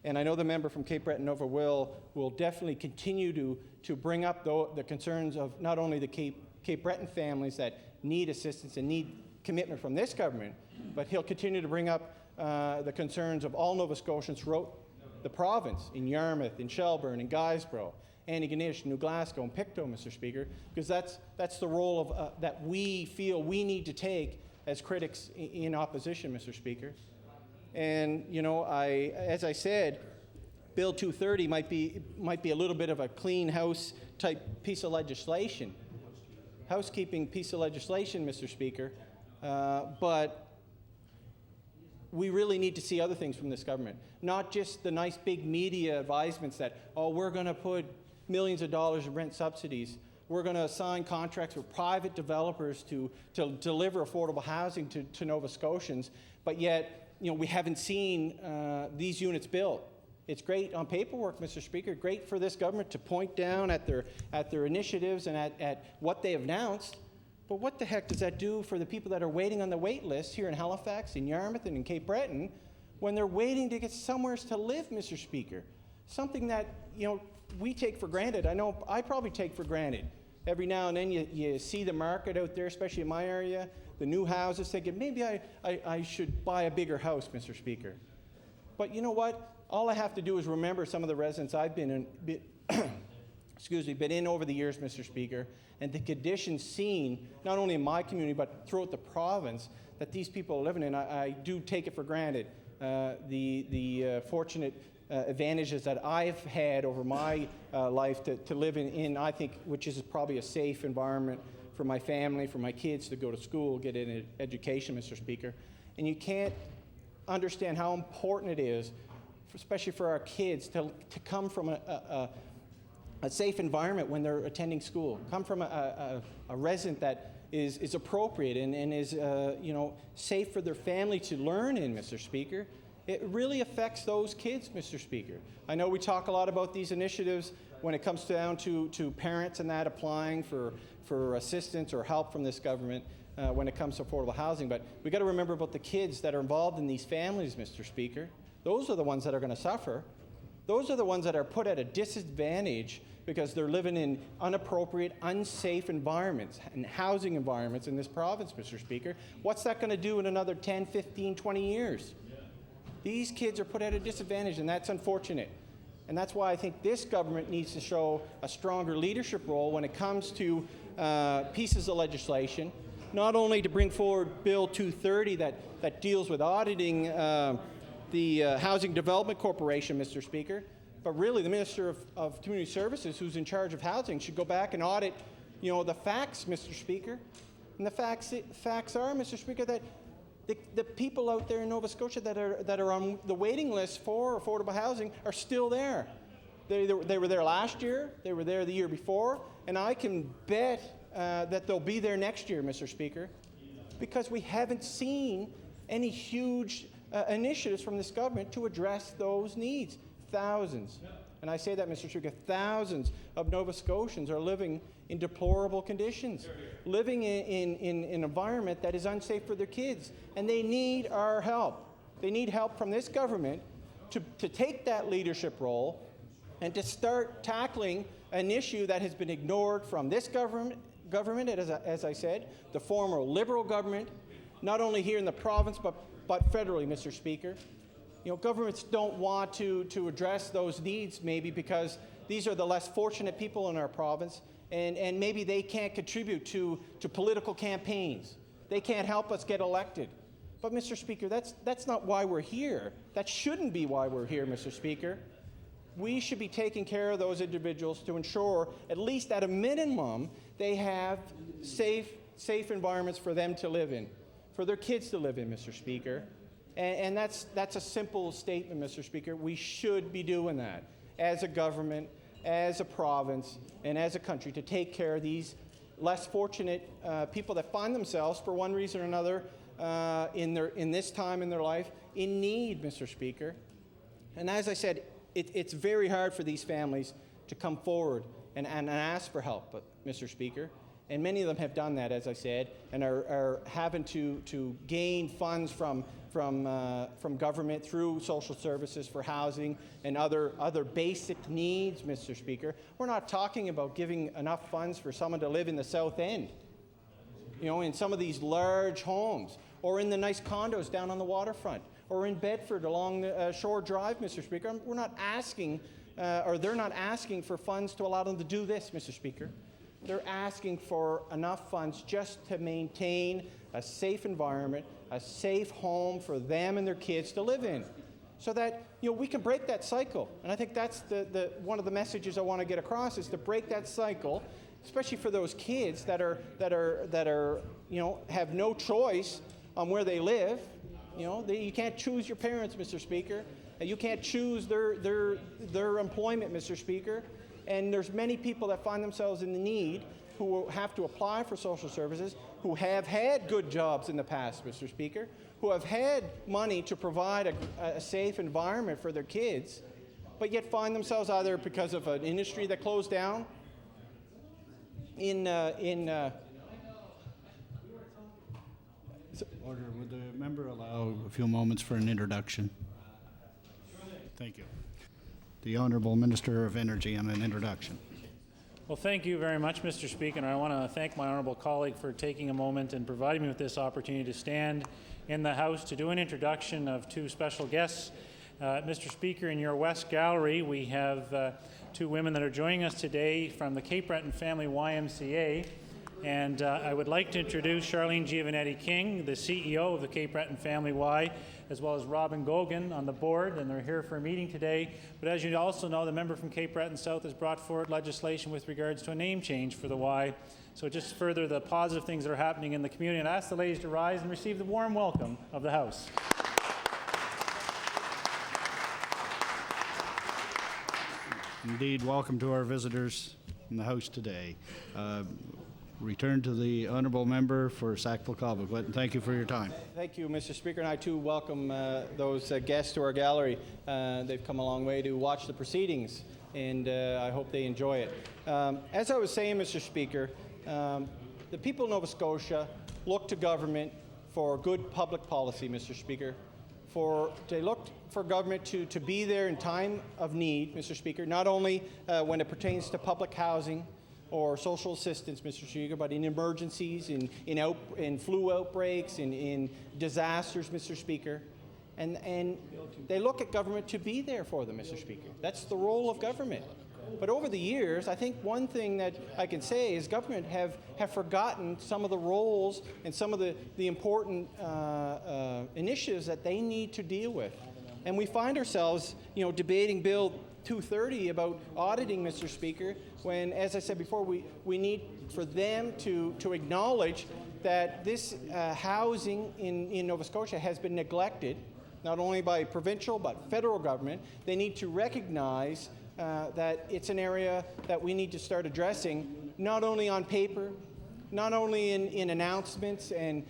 Speaker 5: And I know the member from Cape Breton Nova will definitely continue to bring up the concerns of not only the Cape Breton families that need assistance and need commitment from this government, but he'll continue to bring up the concerns of all Nova Scotians throughout the province, in Yarmouth, in Shelburne, in Guysborough, Antigonish, New Glasgow, and Pictou, Mr. Speaker, because that's the role of that we feel we need to take as critics in opposition, Mr. Speaker. And as I said, Bill 230 might be a little bit of a clean house type piece of legislation, housekeeping piece of legislation, Mr. Speaker, but we really need to see other things from this government, not just the nice big media advisements that, we're going to put millions of dollars in rent subsidies. We're going to assign contracts with private developers to deliver affordable housing to Nova Scotians, but yet, we haven't seen these units built. It's great on paperwork, Mr. Speaker, great for this government to point down at their initiatives and at what they have announced, but what the heck does that do for the people that are waiting on the wait list here in Halifax, in Yarmouth, and in Cape Breton when they're waiting to get somewhere to live, Mr. Speaker? Something that, we take for granted. I know I probably take for granted. Every now and then you see the market out there, especially in my area, the new houses, thinking maybe I should buy a bigger house, Mr. Speaker. But you know what? All I have to do is remember some of the residents I've been in over the years, Mr. Speaker, and the conditions seen, not only in my community, but throughout the province, that these people are living in. I do take it for granted, the fortunate advantages that I've had over my life to live in, I think, which is probably a safe environment for my family, for my kids to go to school, get an education, Mr. Speaker. And you can't understand how important it is, especially for our kids, to come from a safe environment when they're attending school, come from a resident that is appropriate and is safe for their family to learn in, Mr. Speaker. It really affects those kids, Mr. Speaker. I know we talk a lot about these initiatives when it comes down to parents and that applying for assistance or help from this government when it comes to affordable housing, but we got to remember about the kids that are involved in these families, Mr. Speaker. Those are the ones that are going to suffer. Those are the ones that are put at a disadvantage because they're living in inappropriate, unsafe environments and housing environments in this province, Mr. Speaker. What's that going to do in another 10, 15, 20 years? These kids are put at a disadvantage, and that's unfortunate. And that's why I think this government needs to show a stronger leadership role when it comes to pieces of legislation, not only to bring forward Bill 230 that deals with auditing the Housing Development Corporation, Mr. Speaker, but really the Minister of Community Services, who's in charge of housing, should go back and audit, the facts, Mr. Speaker. And the facts are, Mr. Speaker, that the people out there in Nova Scotia that are on the waiting list for affordable housing are still there. They were there last year, they were there the year before, and I can bet that they'll be there next year, Mr. Speaker, because we haven't seen any huge initiatives from this government to address those needs. Thousands, and I say that, Mr. Speaker, thousands of Nova Scotians are living in deplorable conditions, living in an environment that is unsafe for their kids, and they need our help. They need help from this government to take that leadership role and to start tackling an issue that has been ignored from this government, as I said, the former Liberal government, not only here in the province, but federally, Mr. Speaker. Governments don't want to address those needs maybe because these are the less fortunate people in our province, and maybe they can't contribute to political campaigns. They can't help us get elected. But, Mr. Speaker, that's not why we're here. That shouldn't be why we're here, Mr. Speaker. We should be taking care of those individuals to ensure, at least at a minimum, they have safe environments for them to live in, for their kids to live in, Mr. Speaker. And that's a simple statement, Mr. Speaker. We should be doing that as a government, as a province, and as a country to take care of these less fortunate people that find themselves, for one reason or another, in this time in their life, in need, Mr. Speaker. And as I said, it's very hard for these families to come forward and ask for help, Mr. Speaker. And many of them have done that, as I said, and are having to gain funds from government through social services for housing and other basic needs, Mr. Speaker. We're not talking about giving enough funds for someone to live in the South End, in some of these large homes, or in the nice condos down on the waterfront, or in Bedford along the Shore Drive, Mr. Speaker. We're not asking, or they're not asking for funds to allow them to do this, Mr. Speaker. They're asking for enough funds just to maintain a safe environment, a safe home for them and their kids to live in, so that we can break that cycle. And I think that's one of the messages I want to get across, is to break that cycle, especially for those kids that have no choice on where they live. You can't choose your parents, Mr. Speaker. You can't choose their employment, Mr. Speaker. And there's many people that find themselves in the need who have to apply for social services, who have had good jobs in the past, Mr. Speaker, who have had money to provide a safe environment for their kids, but yet find themselves either because of an industry that closed down,
Speaker 6: Order. Would the member allow a few moments for an introduction? Thank you. The Honourable Minister of Energy on an introduction.
Speaker 7: Well, thank you very much, Mr. Speaker, and I want to thank my honourable colleague for taking a moment and providing me with this opportunity to stand in the House to do an introduction of two special guests. Mr. Speaker, in your West Gallery, we have two women that are joining us today from the Cape Breton Family YMCA. And I would like to introduce Charlene Giovanetti-King, the CEO of the Cape Breton Family Y, as well as Robin Gogan on the board, and they're here for a meeting today. But as you also know, the member from Cape Breton South has brought forward legislation with regards to a name change for the Y. So just further the positive things that are happening in the community, and I ask the ladies to rise and receive the warm welcome of the House.
Speaker 6: Indeed, welcome to our visitors in the House today. Return to the Honourable Member for Sackville-Cobequid, and thank you for your time.
Speaker 5: Thank you, Mr. Speaker, and I too welcome those guests to our gallery. They've come a long way to watch the proceedings, and I hope they enjoy it. As I was saying, Mr. Speaker, the people of Nova Scotia look to government for good public policy, Mr. Speaker. They look for government to be there in time of need, Mr. Speaker, not only when it pertains to public housing or social assistance, Mr. Speaker, but in emergencies, in flu outbreaks, in disasters, Mr. Speaker. And they look at government to be there for them, Mr. Speaker. That's the role of government. But over the years, I think one thing that I can say is government have forgotten some of the roles and some of the important initiatives that they need to deal with. And we find ourselves, debating Bill 230 about auditing, Mr. Speaker, when, as I said before, we need for them to acknowledge that this housing in Nova Scotia has been neglected, not only by provincial but federal government. They need to recognize that it's an area that we need to start addressing, not only on paper, not only in announcements and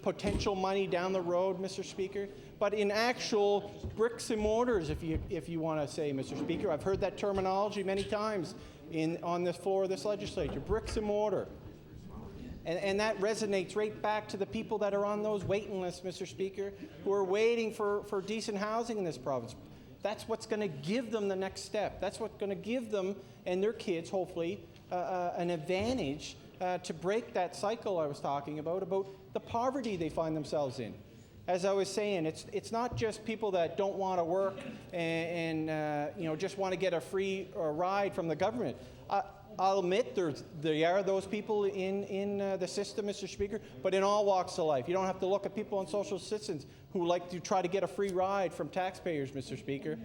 Speaker 5: potential money down the road, Mr. Speaker, but in actual bricks and mortars, if you want to say, Mr. Speaker. I've heard that terminology many times on the floor of this legislature, bricks and mortar. And that resonates right back to the people that are on those waiting lists, Mr. Speaker, who are waiting for decent housing in this province. That's what's going to give them the next step. That's what's going to give them and their kids, hopefully, an advantage to break that cycle I was talking about the poverty they find themselves in. As I was saying, it's not just people that don't want to work and just want to get a free ride from the government. I'll admit there are those people in the system, Mr. Speaker, but in all walks of life. You don't have to look at people on social assistance who like to try to get a free ride from taxpayers, Mr. Speaker.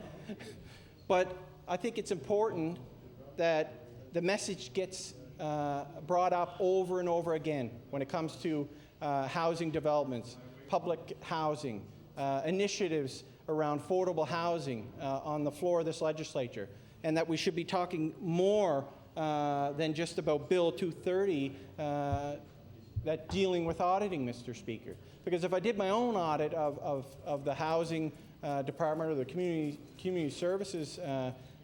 Speaker 5: But I think it's important that the message gets brought up over and over again when it comes to housing developments, public housing, initiatives around affordable housing on the floor of this legislature, and that we should be talking more than just about Bill 230 that dealing with auditing, Mr. Speaker. Because if I did my own audit of the housing department or the community services,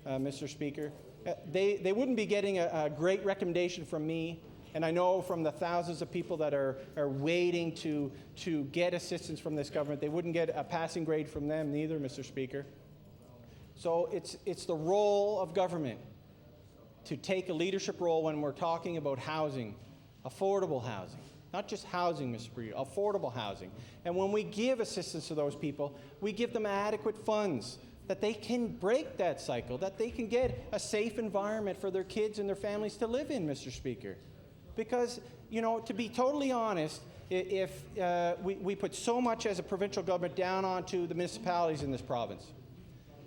Speaker 5: Mr. Speaker, they wouldn't be getting a great recommendation from me. And I know from the thousands of people that are waiting to get assistance from this government, they wouldn't get a passing grade from them neither, Mr. Speaker. So it's the role of government to take a leadership role when we're talking about housing, affordable housing. Not just housing, Mr. Speaker, affordable housing. And when we give assistance to those people, we give them adequate funds that they can break that cycle, that they can get a safe environment for their kids and their families to live in, Mr. Speaker. Because, you know, to be totally honest, if we put so much as a provincial government down onto the municipalities in this province.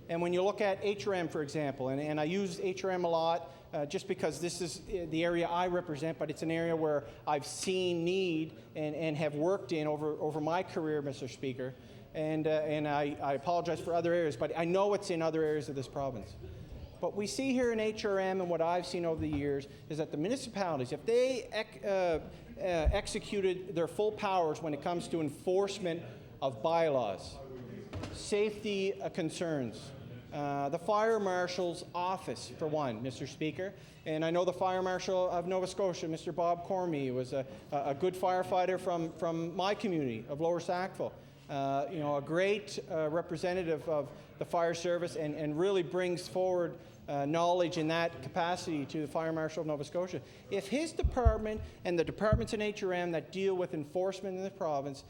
Speaker 5: And when you look at HRM, for example, and I use HRM a lot just because this is the area I represent, but it's an area where I've seen need and have worked in over my career, Mr. Speaker. And I apologize for other areas, but I know it's in other areas of this province. What we see here in HRM and what I've seen over the years is that the municipalities, if they executed their full powers when it comes to enforcement of bylaws, safety concerns, the Fire Marshal's office, for one, Mr. Speaker, and I know the Fire Marshal of Nova Scotia, Mr. Bob Cormie, was a good firefighter from my community of Lower Sackville. You know, a great representative of the fire service and really brings forward knowledge in that capacity to the Fire Marshal of Nova Scotia. If his department and the departments in HRM that deal with enforcement in the province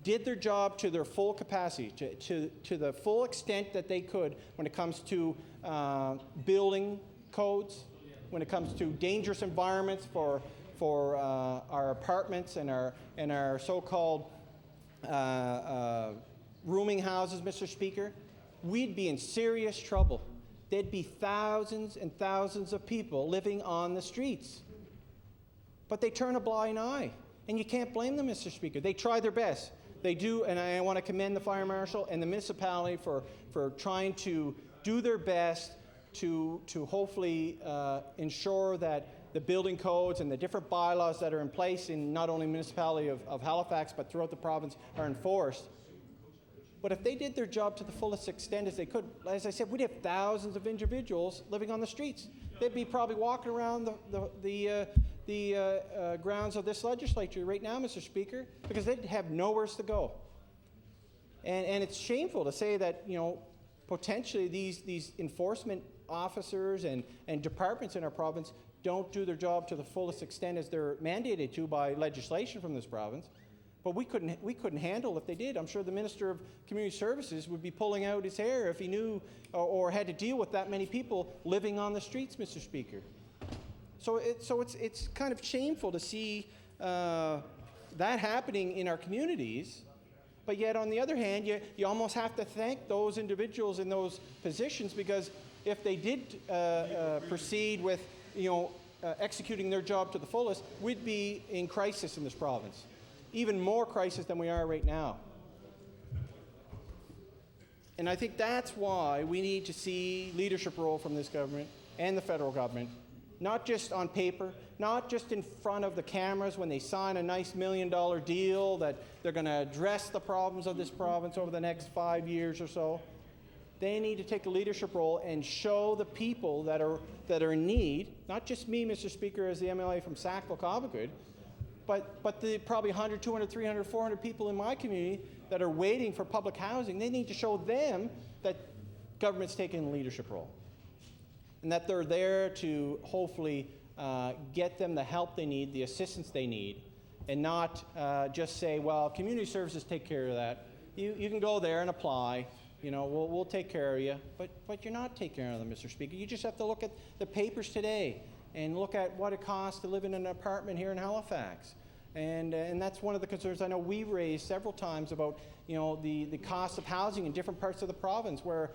Speaker 5: did their job to their full capacity, to the full extent that they could when it comes to building codes, when it comes to dangerous environments for our apartments and our so-called rooming houses, Mr. Speaker, we'd be in serious trouble. There'd be thousands and thousands of people living on the streets. But they turn a blind eye, and you can't blame them, Mr. Speaker. They try their best. They do, and I want to commend the Fire Marshal and the municipality for trying to do their best to hopefully ensure that the building codes and the different bylaws that are in place in not only the municipality of Halifax but throughout the province are enforced. But if they did their job to the fullest extent as they could, as I said, we'd have thousands of individuals living on the streets. They'd be probably walking around the grounds of this legislature right now, Mr. Speaker, because they'd have nowhere to go. And it's shameful to say that, you know, potentially these enforcement officers and departments in our province don't do their job to the fullest extent as they're mandated to by legislation from this province. But we couldn't handle if they did. I'm sure the Minister of Community Services would be pulling out his hair if he knew or had to deal with that many people living on the streets, Mr. Speaker. So it's kind of shameful to see that happening in our communities. But yet, on the other hand, you almost have to thank those individuals in those positions, because if they did proceed with, you know, executing their job to the fullest, we'd be in crisis in this province. Even more crisis than we are right now. And I think that's why we need to see leadership role from this government and the federal government, not just on paper, not just in front of the cameras when they sign a nice $1 million deal that they're going to address the problems of this province over the next 5 years or so. They need to take a leadership role and show the people that are in need, not just me, Mr. Speaker, as the MLA from Sackville-Cobequid, but the probably 100, 200, 300, 400 people in my community that are waiting for public housing. They need to show them that government's taking a leadership role and that they're there to hopefully get them the help they need, the assistance they need, and not just say, well, community services take care of that. You can go there and apply. You know, we'll take care of you. But you're not taking care of them, Mr. Speaker. You just have to look at the papers today and look at what it costs to live in an apartment here in Halifax. And that's one of the concerns I know we raised several times about, the cost of housing in different parts of the province, where,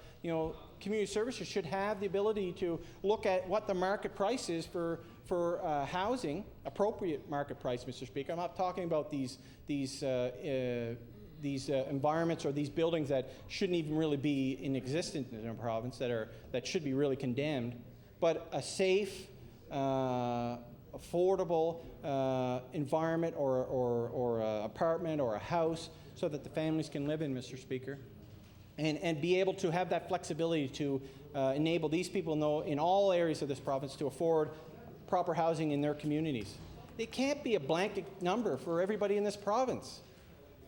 Speaker 5: community services should have the ability to look at what the market price is for housing, appropriate market price, Mr. Speaker. I'm not talking about these environments or these buildings that shouldn't even really be in existence in a province, that should be really condemned, but a safe, affordable environment or apartment or a house so that the families can live in, Mr. Speaker, and be able to have that flexibility to enable these people in all areas of this province to afford proper housing in their communities. It can't be a blanket number for everybody in this province.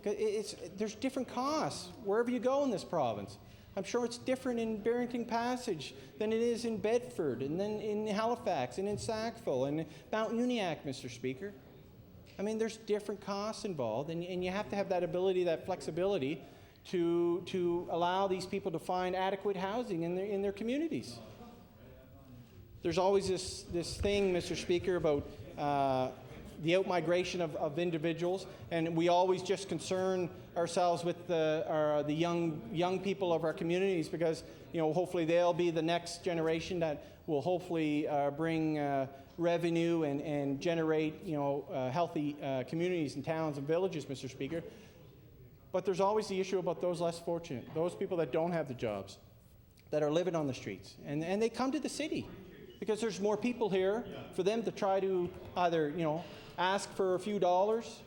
Speaker 5: There's different costs wherever you go in this province. I'm sure it's different in Barrington Passage than it is in Bedford, and then in Halifax, and in Sackville, and Mount Uniacke, Mr. Speaker. I mean, there's different costs involved, and you have to have that ability, that flexibility, to allow these people to find adequate housing in their communities. There's always this thing, Mr. Speaker, about the out-migration of individuals, and we always just concern ourselves with the young people of our communities, because hopefully they'll be the next generation that will hopefully bring revenue and generate healthy communities and towns and villages, Mr. Speaker. But there's always the issue about those less fortunate, those people that don't have the jobs, that are living on the streets, and they come to the city because there's more people here for them to try to either ask for a few dollars,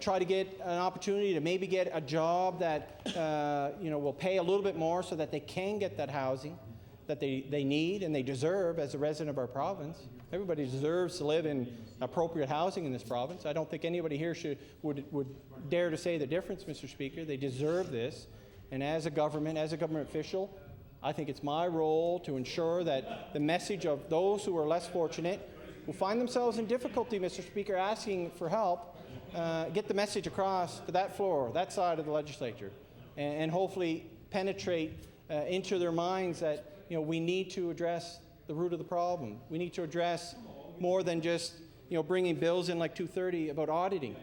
Speaker 5: try to get an opportunity to maybe get a job that will pay a little bit more so that they can get that housing that they need and they deserve as a resident of our province. Everybody deserves to live in appropriate housing in this province. I don't think anybody here would dare to say the difference, Mr. Speaker. They deserve this. And as a government official, I think it's my role to ensure that the message of those who are less fortunate, who find themselves in difficulty, Mr. Speaker, asking for help, get the message across to that floor, that side of the legislature, and hopefully penetrate into their minds that we need to address the root of the problem. We need to address more than just bringing bills in like 230 about auditing.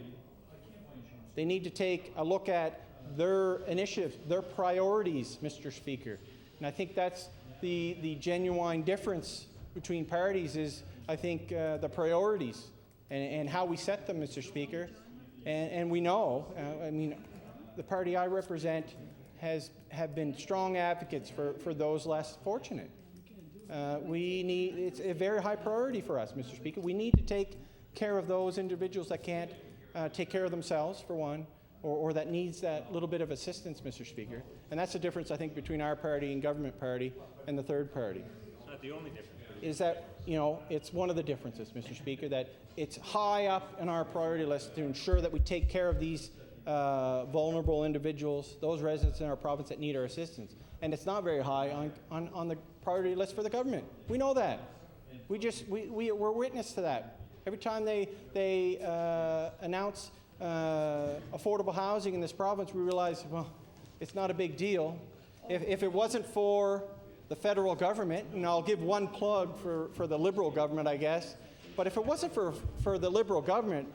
Speaker 5: They need to take a look at their initiatives, their priorities, Mr. Speaker. And I think that's the genuine difference between parties is, I think, the priorities and how we set them, Mr. Speaker. And we know, the party I represent have been strong advocates for those less fortunate. It's a very high priority for us, Mr. Speaker. We need to take care of those individuals that can't take care of themselves, for one, or that needs that little bit of assistance, Mr. Speaker. And that's the difference, I think, between our party and government party and the third party.
Speaker 3: It's not the only difference.
Speaker 5: Is that, it's one of the differences, Mr. Speaker, that it's high up in our priority list to ensure that we take care of these vulnerable individuals, those residents in our province that need our assistance. And it's not very high on the priority list for the government. We know that. We're witness to that. Every time they announce affordable housing in this province, we realize, well, it's not a big deal. If it wasn't for the federal government, and I'll give one plug for the Liberal government, I guess, but if it wasn't for the Liberal government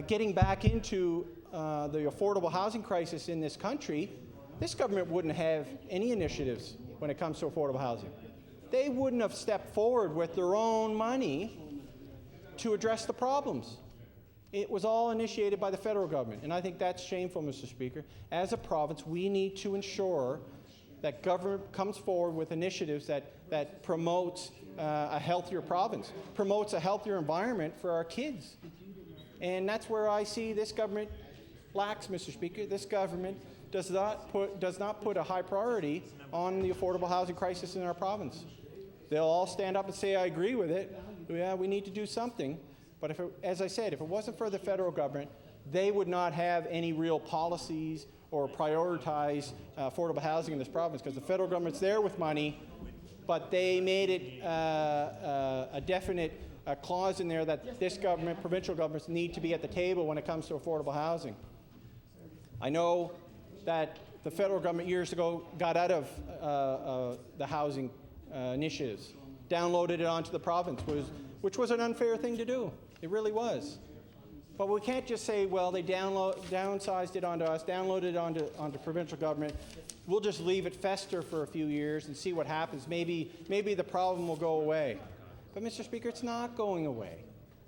Speaker 5: getting back into the affordable housing crisis in this country, this government wouldn't have any initiatives when it comes to affordable housing. They wouldn't have stepped forward with their own money to address the problems. It was all initiated by the federal government, and I think that's shameful, Mr. Speaker. As a province, we need to ensure that government comes forward with initiatives that promotes a healthier province, promotes a healthier environment for our kids. And that's where I see this government lacks, Mr. Speaker. This government does not put a high priority on the affordable housing crisis in our province. They'll all stand up and say, I agree with it. Yeah, we need to do something. But as I said, if it wasn't for the federal government, they would not have any real policies or prioritize affordable housing in this province, because the federal government's there with money, but they made it a definite clause in there that this government, provincial governments, need to be at the table when it comes to affordable housing. I know that the federal government years ago got out of the housing initiatives, downloaded it onto the province, which was an unfair thing to do. It really was. But we can't just say, well, they downsized it onto us, downloaded it onto provincial government. We'll just leave it fester for a few years and see what happens. Maybe the problem will go away. But, Mr. Speaker, it's not going away.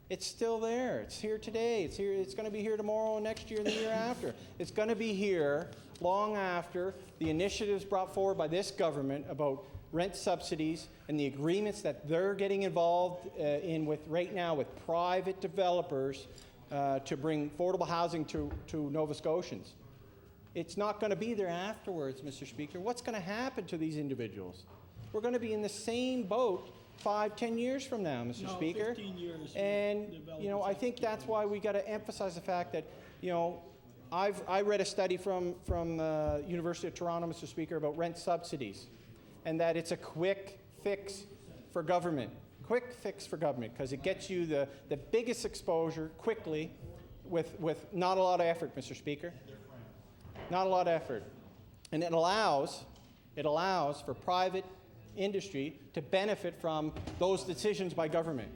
Speaker 5: It's still there. It's here today. It's here. It's going to be here tomorrow, next year, and the year after. It's going to be here long after the initiatives brought forward by this government about rent subsidies and the agreements that they're getting involved in with right now with private developers to bring affordable housing to Nova Scotians. It's not going to be there afterwards, Mr. Speaker. What's going to happen to these individuals? We're going to be in the same boat 5-10 years from now, Mr. Speaker.
Speaker 8: 15 years.
Speaker 5: And, I think that's why we got to emphasize the fact that, I read a study from University of Toronto, Mr. Speaker, about rent subsidies, and that it's a quick fix for government. Quick fix for government, because it gets you the biggest exposure quickly with not a lot of effort, Mr. Speaker. Not a lot of effort. And it allows for private industry to benefit from those decisions by government.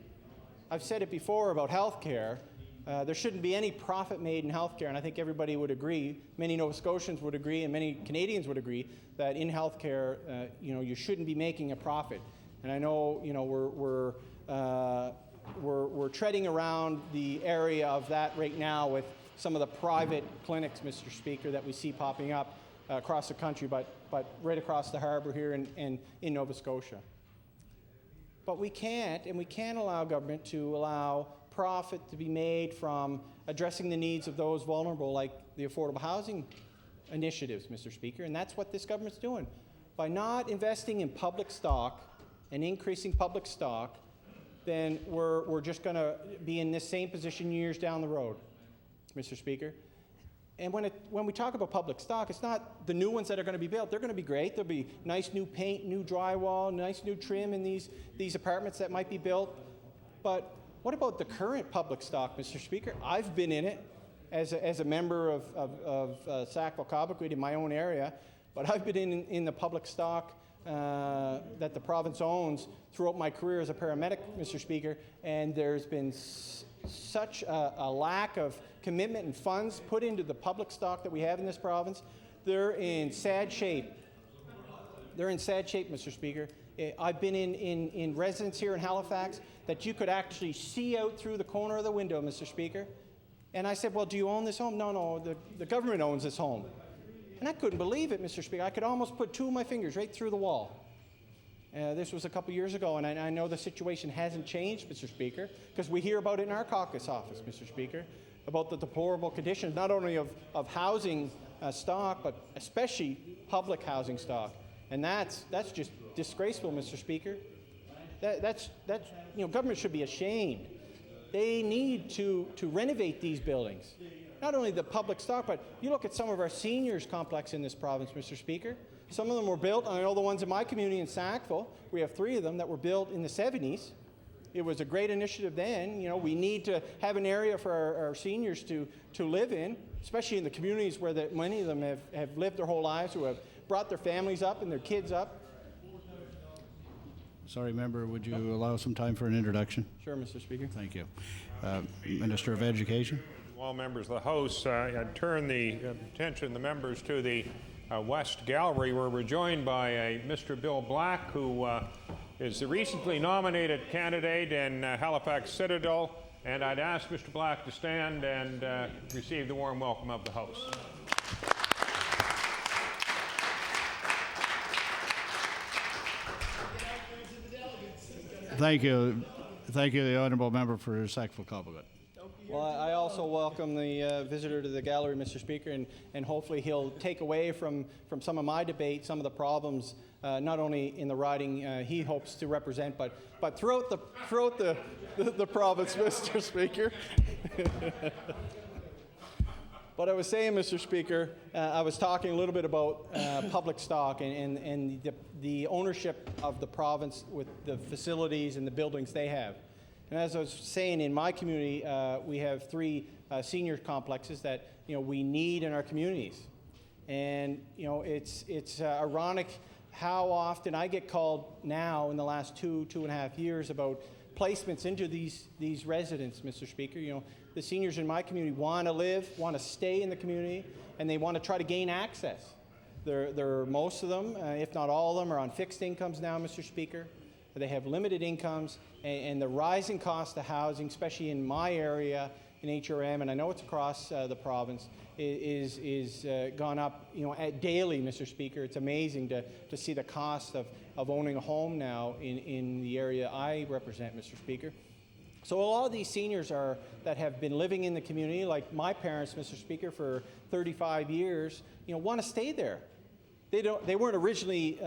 Speaker 5: I've said it before about health care. There shouldn't be any profit made in health care, and I think everybody would agree, many Nova Scotians would agree, and many Canadians would agree, that in health care, you shouldn't be making a profit. And I know, we're treading around the area of that right now with some of the private clinics, Mr. Speaker, that we see popping up across the country, but right across the harbour here in Nova Scotia. But we can't allow government to allow profit to be made from addressing the needs of those vulnerable, like the affordable housing initiatives, Mr. Speaker, and that's what this government's doing. By not investing in public stock and increasing public stock, then we're just going to be in this same position years down the road, Mr. Speaker. And when we talk about public stock, it's not the new ones that are going to be built. They're going to be great. There'll be nice new paint, new drywall, nice new trim in these apartments that might be built. But what about the current public stock, Mr. Speaker? I've been in it as a member of Sackville-Cobequid in my own area, but I've been in the public stock that the province owns throughout my career as a paramedic, Mr. Speaker, and there's been such a lack of commitment and funds put into the public stock that we have in this province. They're in sad shape. They're in sad shape, Mr. Speaker. I've been in residence here in Halifax that you could actually see out through the corner of the window, Mr. Speaker. And I said, well, do you own this home? No, the government owns this home. And I couldn't believe it, Mr. Speaker. I could almost put two of my fingers right through the wall. This was a couple years ago, and I know the situation hasn't changed, Mr. Speaker, because we hear about it in our caucus office, Mr. Speaker, about the deplorable conditions, not only of housing stock, but especially public housing stock. And that's just disgraceful, Mr. Speaker. That's government should be ashamed. They need to renovate these buildings. Not only the public stock, but you look at some of our seniors complex in this province, Mr. Speaker. Some of them were built, and I know the ones in my community in Sackville, we have 3 of them that were built in the 70s. It was a great initiative then. We need to have an area for our seniors to live in, especially in the communities where many of them have lived their whole lives, who have brought their families up and their kids up.
Speaker 6: Sorry, member, would you allow some time for an introduction?
Speaker 5: Sure, Mr. Speaker.
Speaker 6: Thank you. Minister of Education.
Speaker 9: All members of the House, I turn the attention of the members to the West Gallery, where we're joined by Mr. Bill Black, who is the recently nominated candidate in Halifax Citadel, and I'd ask Mr. Black to stand and receive the warm welcome of the House.
Speaker 6: Thank you. Thank you, the honourable member for Sackville-Cobequid.
Speaker 5: Well, I also welcome the visitor to the gallery, Mr. Speaker, and hopefully he'll take away from some of my debate some of the problems, not only in the riding he hopes to represent, but throughout the province, Mr. Speaker. But I was saying, Mr. Speaker, I was talking a little bit about public stock and the ownership of the province with the facilities and the buildings they have. And as I was saying, in my community, we have 3 senior complexes that we need in our communities. And it's ironic how often I get called now in the last 2.5 years about placements into these residents, Mr. Speaker. You know, the seniors in my community want to live, want to stay in the community, and they want to try to gain access. Most of them, if not all of them, are on fixed incomes now, Mr. Speaker. They have limited incomes, and the rising cost of housing, especially in my area, in HRM, and I know it's across the province, is gone up, you know, daily, Mr. Speaker. It's amazing to see the cost of owning a home now in the area I represent, Mr. Speaker. So a lot of these seniors that have been living in the community, like my parents, Mr. Speaker, for 35 years, you know, want to stay there. They weren't originally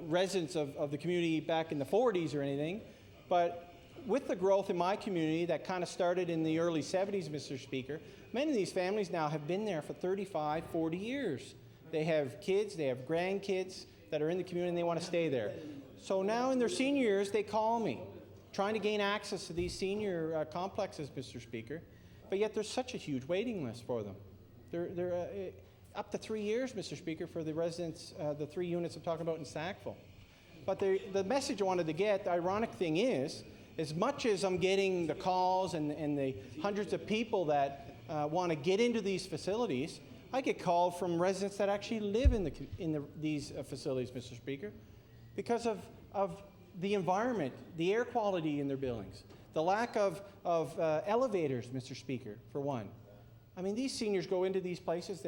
Speaker 5: residents of the community back in the 40s or anything, but with the growth in my community that kind of started in the early 70s, Mr. Speaker, many of these families now have been there for 35, 40 years. They have kids, they have grandkids that are in the community and they want to stay there. So now in their senior years, they call me, trying to gain access to these senior complexes, Mr. Speaker, but yet there's such a huge waiting list for them. They're up to 3 years, Mr. Speaker, for the residents, the 3 units I'm talking about in Sackville. But the message I wanted to get, the ironic thing is, as much as I'm getting the calls and the hundreds of people that want to get into these facilities, I get called from residents that actually live in these facilities, Mr. Speaker, because of the environment, the air quality in their buildings, the lack of elevators, Mr. Speaker, for one. I mean, these seniors go into these places,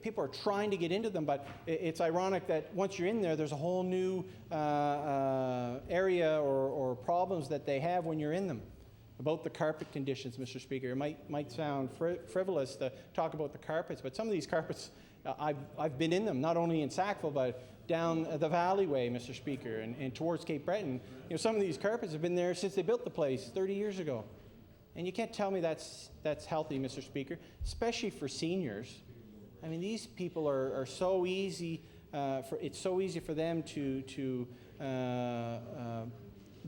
Speaker 5: people are trying to get into them, but it's ironic that once you're in there, there's a whole new area or problems that they have when you're in them. About the carpet conditions, Mr. Speaker. It might sound frivolous to talk about the carpets, but some of these carpets, I've been in them, not only in Sackville, but down the Valleyway, Mr. Speaker, and towards Cape Breton. You know, some of these carpets have been there since they built the place 30 years ago. And you can't tell me that's healthy, Mr. Speaker, especially for seniors. I mean, these people are so easy, it's so easy for them to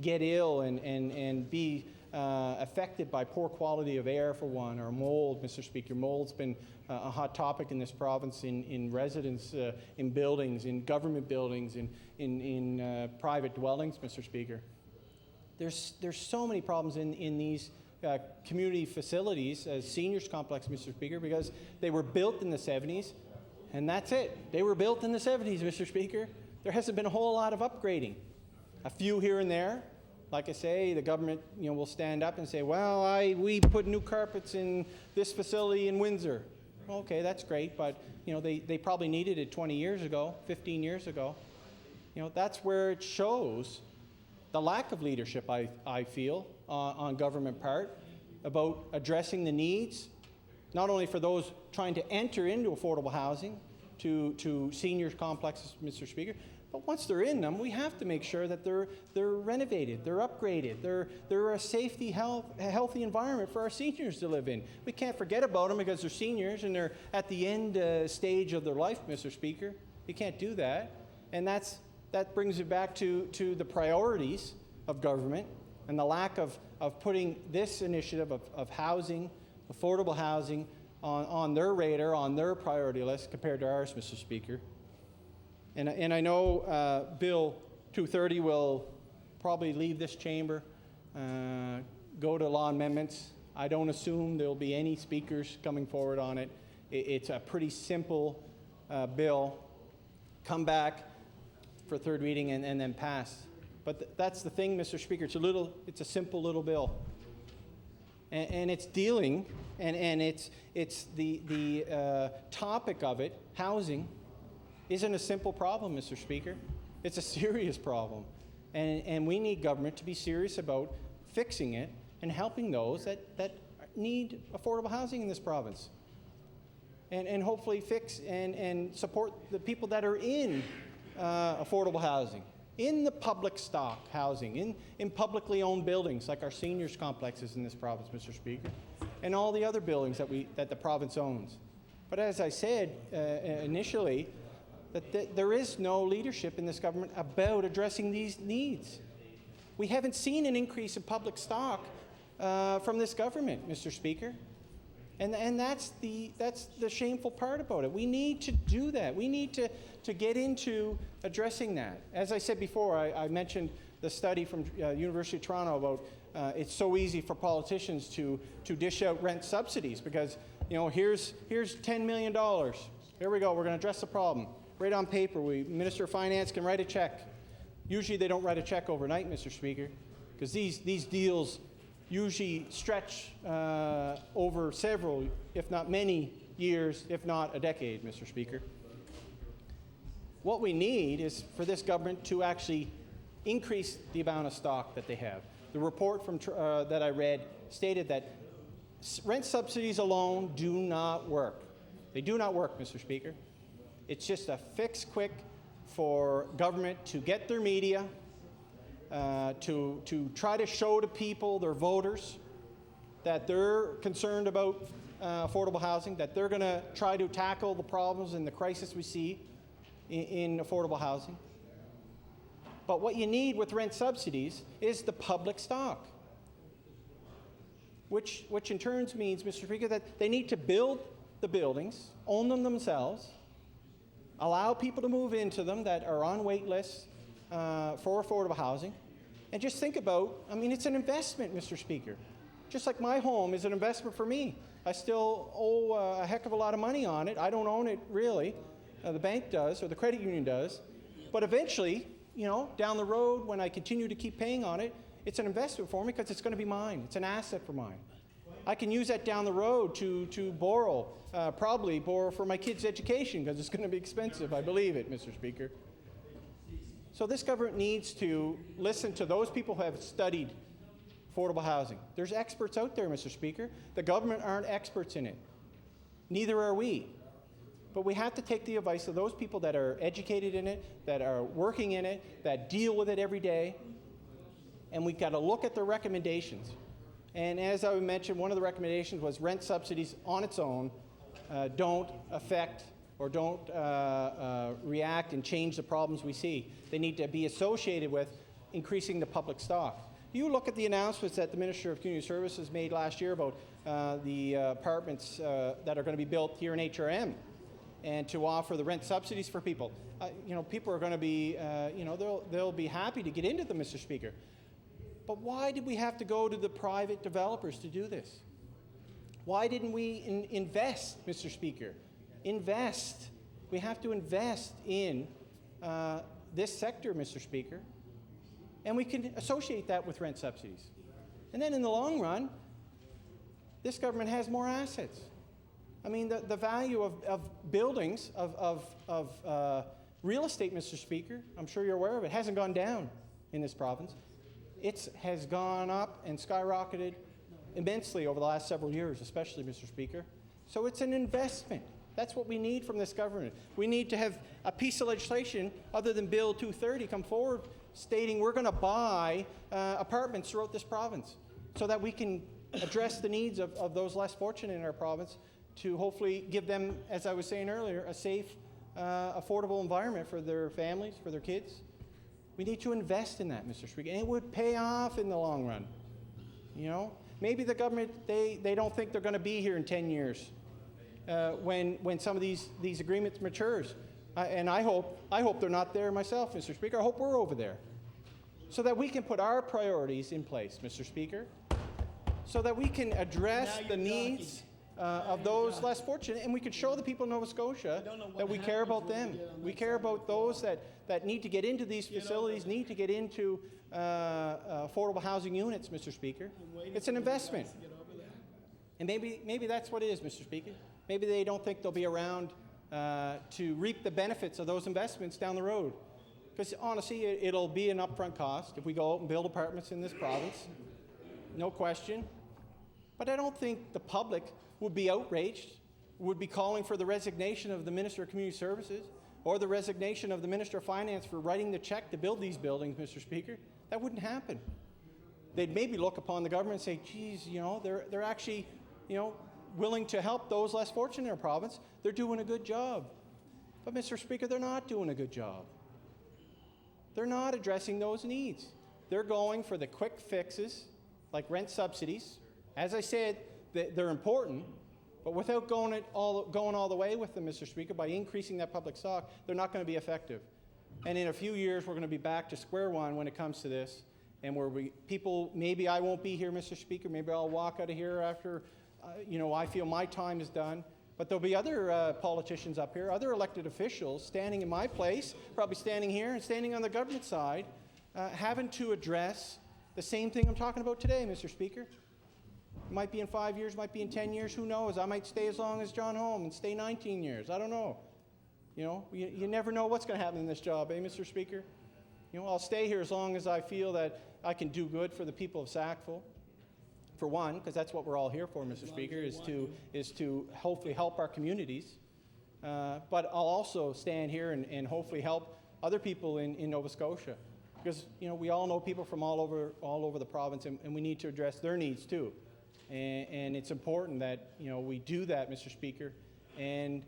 Speaker 5: get ill and be affected by poor quality of air, for one, or mold, Mr. Speaker. Mold's been a hot topic in this province in residence, in buildings, in government buildings, in private dwellings, Mr. Speaker. There's so many problems in these community facilities, seniors complex, Mr. Speaker, because they were built in the 70s, and that's it. They were built in the 70s, Mr. Speaker. There hasn't been a whole lot of upgrading. A few here and there. Like I say, the government, you know, will stand up and say, well, we put new carpets in this facility in Windsor. Okay, that's great, but you know, they probably needed it 20 years ago, 15 years ago. You know, that's where it shows the lack of leadership, I feel, on government part, about addressing the needs, not only for those trying to enter into affordable housing, to seniors complexes, Mr. Speaker, but once they're in them, we have to make sure that they're renovated, they're upgraded, they're a healthy environment for our seniors to live in. We can't forget about them because they're seniors and they're at the end stage of their life, Mr. Speaker. You can't do that, and that brings it back to the priorities of government and the lack of putting this initiative of housing, affordable housing, on their radar, on their priority list compared to ours, Mr. Speaker. And I know Bill 230 will probably leave this chamber, go to law amendments. I don't assume there'll be any speakers coming forward on it. It's a pretty simple bill. Come back for third reading and then pass. But that's the thing, Mr. Speaker. It's a simple little bill, and it's dealing, and it's the topic of it, housing, isn't a simple problem, Mr. Speaker. It's a serious problem, and we need government to be serious about fixing it and helping those that need affordable housing in this province, and hopefully fix and support the people that are in affordable housing, in the public stock housing, in publicly owned buildings like our seniors complexes in this province, Mr. Speaker, and all the other buildings that the province owns. But as I said initially, that there is no leadership in this government about addressing these needs. We haven't seen an increase in public stock from this government, Mr. Speaker. And that's the shameful part about it. We need to do that. We need to get into addressing that. As I said before, I mentioned the study from University of Toronto about it's so easy for politicians to dish out rent subsidies because, here's $10 million. Here we go. We're going to address the problem. Right on paper, Minister of Finance can write a check. Usually they don't write a check overnight, Mr. Speaker, because these deals usually stretch over several, if not many years, if not a decade, Mr. Speaker. What we need is for this government to actually increase the amount of stock that they have. The report from that I read stated that rent subsidies alone do not work. They do not work, Mr. Speaker. It's just a fix quick for government to get their media, to try to show to people, their voters, that they're concerned about affordable housing, that they're going to try to tackle the problems and the crisis we see in affordable housing. But what you need with rent subsidies is the public stock, which in turn means, Mr. Speaker, that they need to build the buildings, own them themselves, allow people to move into them that are on wait lists for affordable housing, and just think about, it's an investment, Mr. Speaker. Just like my home is an investment for me. I still owe a heck of a lot of money on it. I don't own it really. The bank does, or the credit union does. But eventually, down the road, when I continue to keep paying on it, it's an investment for me because it's going to be mine. It's an asset for mine. I can use that down the road to borrow, probably borrow for my kids' education because it's going to be expensive. I believe it, Mr. Speaker. So this government needs to listen to those people who have studied affordable housing. There's experts out there, Mr. Speaker. The government aren't experts in it. Neither are we. But we have to take the advice of those people that are educated in it, that are working in it, that deal with it every day, and we've got to look at their recommendations. And as I mentioned, one of the recommendations was rent subsidies on its own don't affect or don't react and change the problems we see. They need to be associated with increasing the public stock. You look at the announcements that the Minister of Community Services made last year about the apartments that are going to be built here in HRM and to offer the rent subsidies for people. People are going to be, they'll be happy to get into them, Mr. Speaker. But why did we have to go to the private developers to do this? Why didn't we invest, Mr. Speaker? Invest. We have to invest in this sector, Mr. Speaker. And we can associate that with rent subsidies. And then in the long run, this government has more assets. The value of buildings, of real estate, Mr. Speaker, I'm sure you're aware of it, hasn't gone down in this province. It has gone up and skyrocketed immensely over the last several years, especially, Mr. Speaker. So it's an investment. That's what we need from this government. We need to have a piece of legislation other than Bill 230 come forward stating we're going to buy apartments throughout this province so that we can address the needs of those less fortunate in our province to hopefully give them, as I was saying earlier, a safe, affordable environment for their families, for their kids. We need to invest in that, Mr. Speaker, and it would pay off in the long run. Maybe the government, they don't think they're going to be here in 10 years when some of these agreements matures. And I hope they're not there myself, Mr. Speaker. I hope we're over there so that we can put our priorities in place, Mr. Speaker, so that we can address the needs of those less fortunate, and we can show the people of Nova Scotia that we care about them. We care about those that need to get into these facilities, need to get into affordable housing units, Mr. Speaker. It's an investment. And maybe that's what it is, Mr. Speaker. Maybe they don't think they'll be around to reap the benefits of those investments down the road. Because honestly, it'll be an upfront cost if we go out and build apartments in this province. No question. But I don't think the public would be outraged, would be calling for the resignation of the Minister of Community Services or the resignation of the Minister of Finance for writing the check to build these buildings, Mr. Speaker. That wouldn't happen. They'd maybe look upon the government and say, geez, they're actually, willing to help those less fortunate in our province. They're doing a good job. But, Mr. Speaker, they're not doing a good job. They're not addressing those needs. They're going for the quick fixes, like rent subsidies. As I said, they're important, but without going all the way with them, Mr. Speaker, by increasing that public stock, they're not going to be effective. And in a few years, we're going to be back to square one when it comes to this. And where people, maybe I won't be here, Mr. Speaker. Maybe I'll walk out of here after, I feel my time is done. But there'll be other politicians up here, other elected officials standing in my place, probably standing here and standing on the government side, having to address the same thing I'm talking about today, Mr. Speaker. It might be in 5 years, might be in 10 years, who knows? I might stay as long as John Holm and stay 19 years. I don't know. You never know what's going to happen in this job, Mr. Speaker? I'll stay here as long as I feel that I can do good for the people of Sackville. For one, because that's what we're all here for, Mr. Speaker, is to hopefully help our communities. But I'll also stand here and hopefully help other people in Nova Scotia. Because, we all know people from all over the province, and we need to address their needs too. And it's important that, we do that, Mr. Speaker. And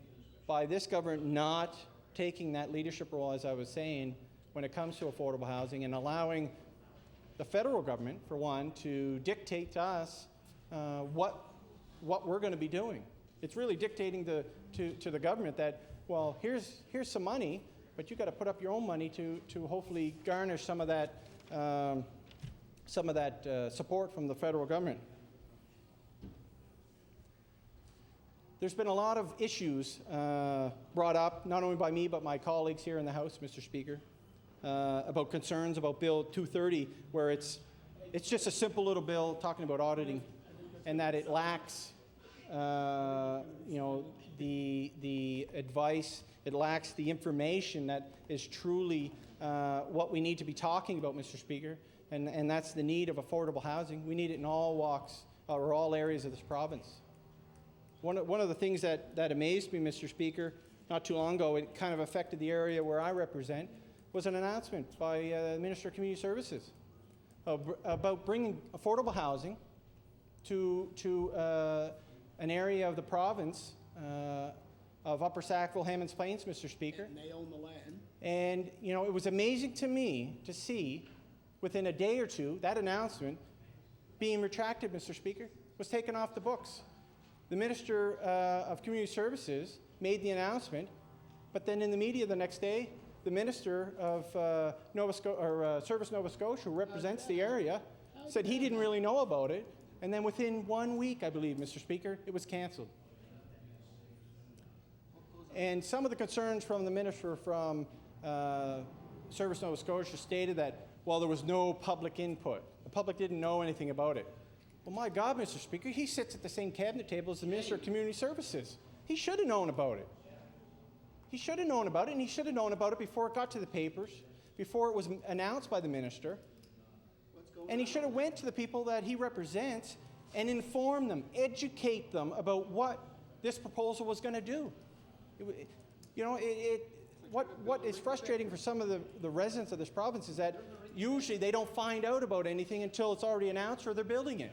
Speaker 5: by this government not taking that leadership role, as I was saying, when it comes to affordable housing and allowing the federal government, for one, to dictate to us what we're going to be doing. It's really dictating to the government that, well, here's some money, but you've got to put up your own money to hopefully garnish some of that support from the federal government. There's been a lot of issues brought up, not only by me, but my colleagues here in the House, Mr. Speaker, about concerns about Bill 230, where it's just a simple little bill talking about auditing, and that it lacks, the advice, it lacks the information that is truly what we need to be talking about, Mr. Speaker, and that's the need of affordable housing. We need it in all walks or all areas of this province. One of the things that amazed me, Mr. Speaker, not too long ago, it kind of affected the area where I represent, was an announcement by the Minister of Community Services about bringing affordable housing to an area of the province of Upper Sackville, Hammonds Plains, Mr. Speaker.
Speaker 8: And they own the land.
Speaker 5: And, it was amazing to me to see within a day or two that announcement being retracted, Mr. Speaker, was taken off the books. The Minister of Community Services made the announcement, but then in the media the next day, the Minister of Service Nova Scotia, who represents the area, said he didn't really know about it, and then within 1 week, I believe, Mr. Speaker, it was canceled. And some of the concerns from the Minister from Service Nova Scotia stated that, well, there was no public input. The public didn't know anything about it. Well, my God, Mr. Speaker, he sits at the same cabinet table as the Minister of Community Services. He should have known about it. He should have known about it, and he should have known about it before it got to the papers, before it was announced by the minister. And he should have went to the people that he represents and informed them, educate them about what this proposal was going to do. What is frustrating for some of the residents of this province is that usually they don't find out about anything until it's already announced or they're building it.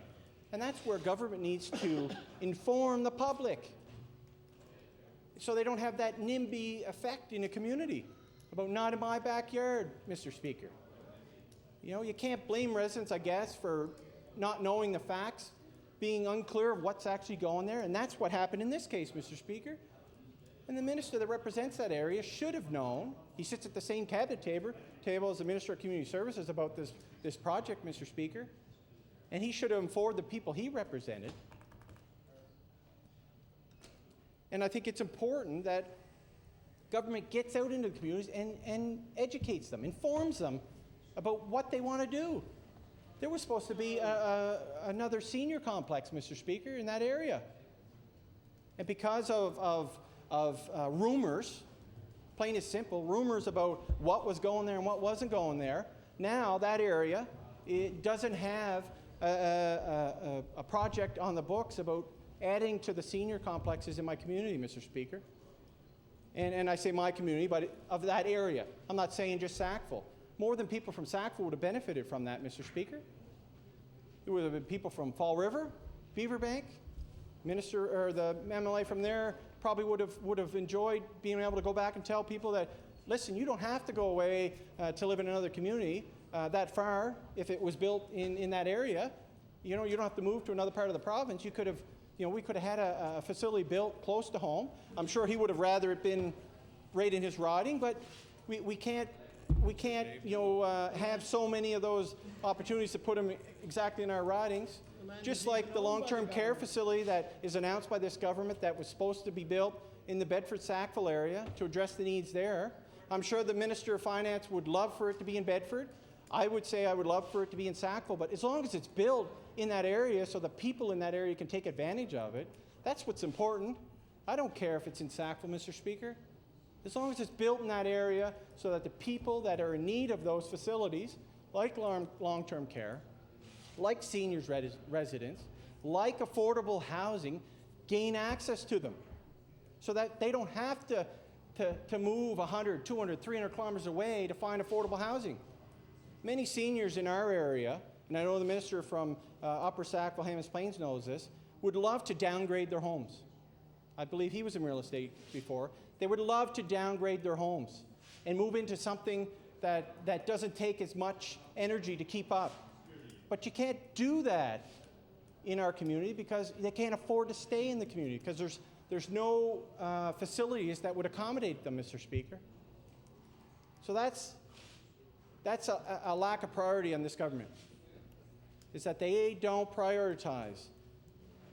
Speaker 5: And that's where government needs to inform the public so they don't have that NIMBY effect in a community about not in my backyard, Mr. Speaker. You can't blame residents, I guess, for not knowing the facts, being unclear of what's actually going there, and that's what happened in this case, Mr. Speaker. And the minister that represents that area should have known. He sits at the same cabinet table as the Minister of Community Services about this project, Mr. Speaker. And he should have informed the people he represented. And I think it's important that government gets out into the communities and educates them, informs them about what they want to do. There was supposed to be another senior complex, Mr. Speaker, in that area. And because of rumors, plain and simple, rumors about what was going there and what wasn't going there, now that area, it doesn't have a project on the books about adding to the senior complexes in my community, Mr. Speaker. And I say my community, but of that area. I'm not saying just Sackville. More than people from Sackville would have benefited from that, Mr. Speaker. There would have been people from Fall River, Beaverbank, the MLA from there probably would have enjoyed being able to go back and tell people that, listen, you don't have to go away to live in another community that far if it was built in that area. You don't have to move to another part of the province. You could have, we could have had a facility built close to home. I'm sure he would have rather it been right in his riding, but we can't have so many of those opportunities to put them exactly in our ridings. Just like the long-term care facility that is announced by this government that was supposed to be built in the Bedford-Sackville area to address the needs there. I'm sure the Minister of Finance would love for it to be in Bedford. I would say I would love for it to be in Sackville, but as long as it's built in that area so the people in that area can take advantage of it, that's what's important. I don't care if it's in Sackville, Mr. Speaker. As long as it's built in that area so that the people that are in need of those facilities, like long-term care, like seniors residents, like affordable housing, gain access to them so that they don't have to move 100, 200, 300 kilometers away to find affordable housing. Many seniors in our area, and I know the minister from Upper Sackville, Hammonds Plains knows this, would love to downgrade their homes. I believe he was in real estate before. They would love to downgrade their homes and move into something that doesn't take as much energy to keep up. But you can't do that in our community because they can't afford to stay in the community because there's no facilities that would accommodate them, Mr. Speaker. So that's a lack of priority on this government, is that they don't prioritize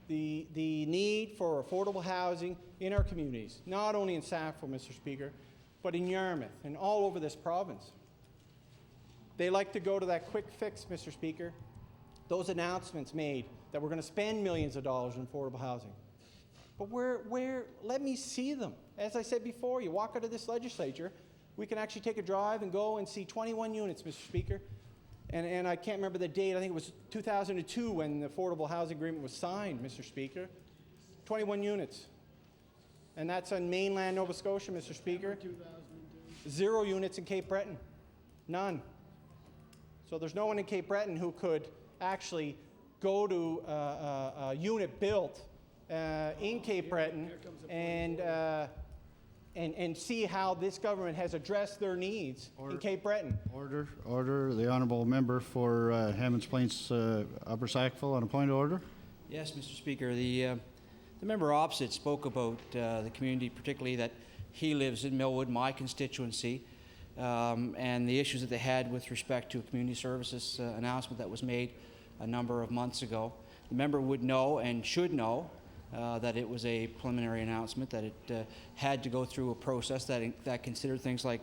Speaker 5: the need for affordable housing in our communities, not only in Sackville, Mr. Speaker, but in Yarmouth and all over this province. They like to go to that quick fix, Mr. Speaker, those announcements made that we're going to spend millions of dollars in affordable housing. But let me see them. As I said before, you walk out of this legislature, we can actually take a drive and go and see 21 units, Mr. Speaker. And I can't remember the date. I think it was 2002 when the affordable housing agreement was signed, Mr. Speaker. 21 units. And that's on mainland Nova Scotia, Mr. Speaker. 0 units in Cape Breton. None. So there's no one in Cape Breton who could actually go to a unit built in Cape Breton and see how this government has addressed their needs in Cape Breton.
Speaker 6: Order. The honourable member for Hammonds Plains Upper Sackville on a point of order.
Speaker 2: Yes, Mr. Speaker. The member opposite spoke about the community, particularly that he lives in Millwood, my constituency, and the issues that they had with respect to a community services announcement that was made a number of months ago. The member would know and should know that it was a preliminary announcement, that it had to go through a process that considered things like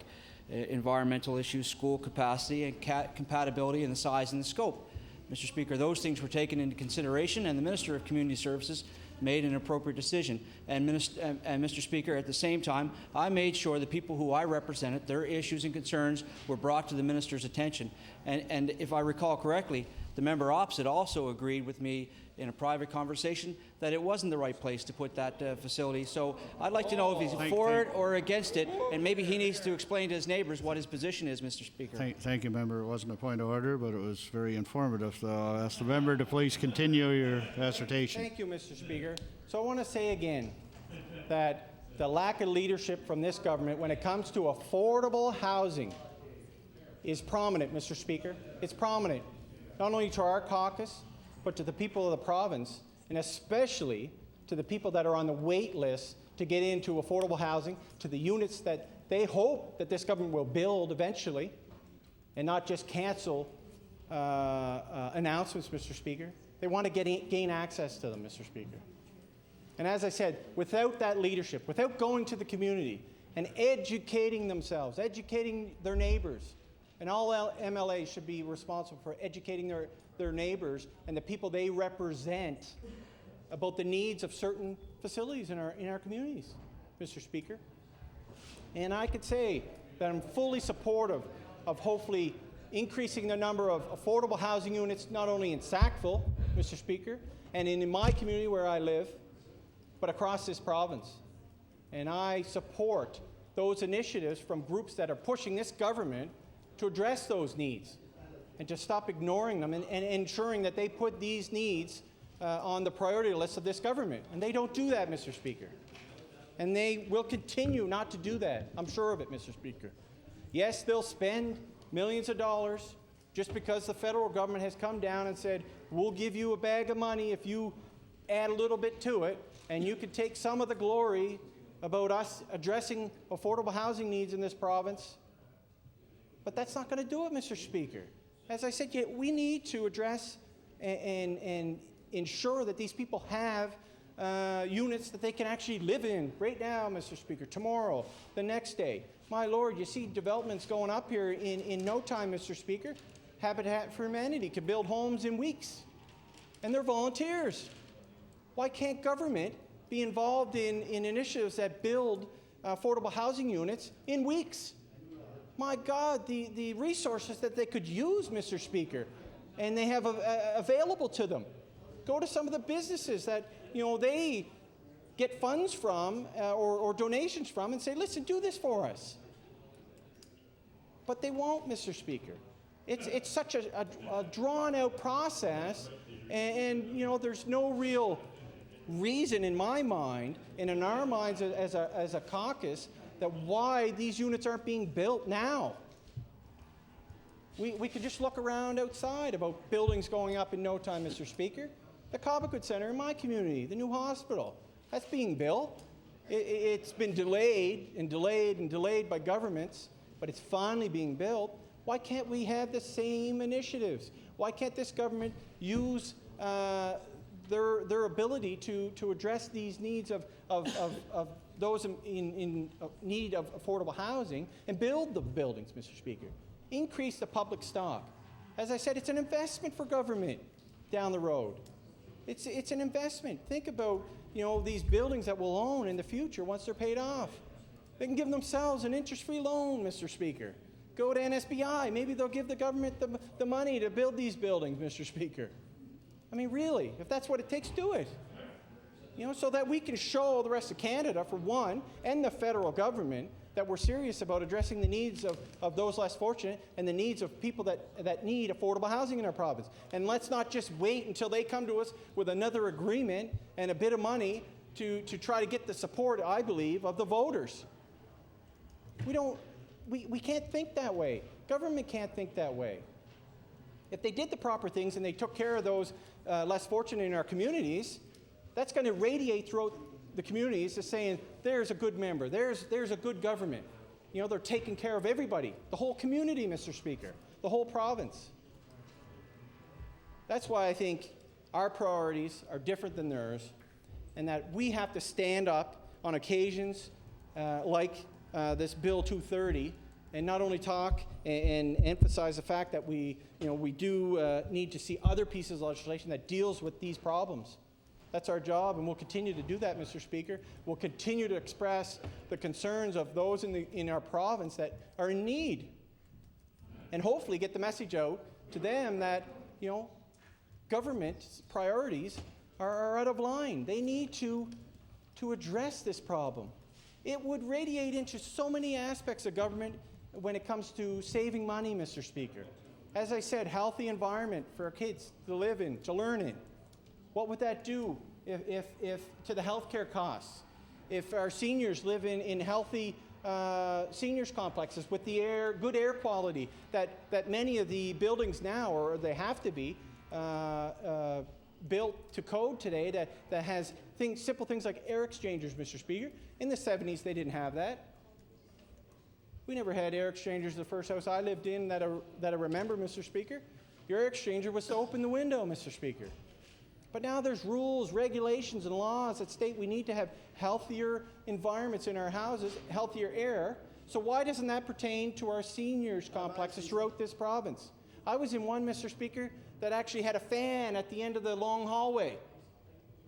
Speaker 2: environmental issues, school capacity, and compatibility, and the size and the scope. Mr. Speaker, those things were taken into consideration, and the Minister of Community Services made an appropriate decision. And Mr. Speaker, at the same time, I made sure the people who I represented, their issues and concerns were brought to the Minister's attention. And if I recall correctly, the member opposite also agreed with me in a private conversation that it wasn't the right place to put that facility. So I'd like to know if he's for it or against it, and maybe he needs to explain to his neighbours what his position is, Mr. Speaker.
Speaker 6: Thank you, member. It wasn't a point of order, but it was very informative. So I'll ask the member to please continue your assertion.
Speaker 5: Thank you, Mr. Speaker. So I want to say again that the lack of leadership from this government when it comes to affordable housing is prominent, Mr. Speaker. It's prominent, not only to our caucus, but to the people of the province, and especially to the people that are on the wait list to get into affordable housing, to the units that they hope that this government will build eventually, and not just cancel announcements, Mr. Speaker. They want to gain access to them, Mr. Speaker. And as I said, without that leadership, without going to the community and educating themselves, educating their neighbors, and all MLAs should be responsible for educating their neighbors and the people they represent about the needs of certain facilities in our communities, Mr. Speaker. And I could say that I'm fully supportive of hopefully increasing the number of affordable housing units, not only in Sackville, Mr. Speaker, and in my community where I live, but across this province. And I support those initiatives from groups that are pushing this government to address those needs and to stop ignoring them and ensuring that they put these needs on the priority list of this government. And they don't do that, Mr. Speaker. And they will continue not to do that. I'm sure of it, Mr. Speaker. Yes, they'll spend millions of dollars just because the federal government has come down and said, we'll give you a bag of money if you add a little bit to it, and you can take some of the glory about us addressing affordable housing needs in this province. But that's not going to do it, Mr. Speaker. As I said, we need to address and ensure that these people have units that they can actually live in right now, Mr. Speaker, tomorrow, the next day. My Lord, you see developments going up here in no time, Mr. Speaker. Habitat for Humanity can build homes in weeks, and they're volunteers. Why can't government be involved in initiatives that build affordable housing units in weeks? My God, the resources that they could use, Mr. Speaker, and they have available to them. Go to some of the businesses that they get funds from or donations from and say, listen, do this for us. But they won't, Mr. Speaker. It's such a drawn-out process, and there's no real reason in my mind and in our minds as a caucus that why these units aren't being built now. We could just look around outside about buildings going up in no time, Mr. Speaker. The Cobequid Centre in my community, the new hospital, that's being built. It's been delayed and delayed and delayed by governments, but it's finally being built. Why can't we have the same initiatives? Why can't this government use their ability to address these needs of those in need of affordable housing and build the buildings, Mr. Speaker? Increase the public stock. As I said, it's an investment for government down the road. It's an investment. Think about these buildings that we'll own in the future once they're paid off. They can give themselves an interest-free loan, Mr. Speaker. Go to NSBI. Maybe they'll give the government the money to build these buildings, Mr. Speaker. I mean, really, if that's what it takes, do it. So that we can show the rest of Canada, for one, and the federal government, that we're serious about addressing the needs of those less fortunate and the needs of people that need affordable housing in our province. And let's not just wait until they come to us with another agreement and a bit of money to try to get the support, I believe, of the voters. We can't think that way. Government can't think that way. If they did the proper things and they took care of those less fortunate in our communities, that's going to radiate throughout the communities as saying, there's a good member, there's a good government. They're taking care of everybody, the whole community, Mr. Speaker, the whole province. That's why I think our priorities are different than theirs, and that we have to stand up on occasions like this Bill 230 and not only talk and emphasize the fact that we do need to see other pieces of legislation that deals with these problems. That's our job, and we'll continue to do that, Mr. Speaker. We'll continue to express the concerns of those in our province that are in need, and hopefully get the message out to them that government's priorities are out of line. They need to address this problem. It would radiate into so many aspects of government when it comes to saving money, Mr. Speaker. As I said, healthy environment for our kids to live in, to learn in. What would that do if to the healthcare costs? If our seniors live in healthy seniors complexes with the good air quality that many of the buildings now, or they have to be, built to code today that has simple things like air exchangers, Mr. Speaker. In the 70s, they didn't have that. We never had air exchangers. The first house I lived in that I remember, Mr. Speaker, your air exchanger was to open the window, Mr. Speaker. But now there's rules, regulations, and laws that state we need to have healthier environments in our houses, healthier air. So why doesn't that pertain to our seniors complexes throughout this province? I was in one, Mr. Speaker, that actually had a fan at the end of the long hallway,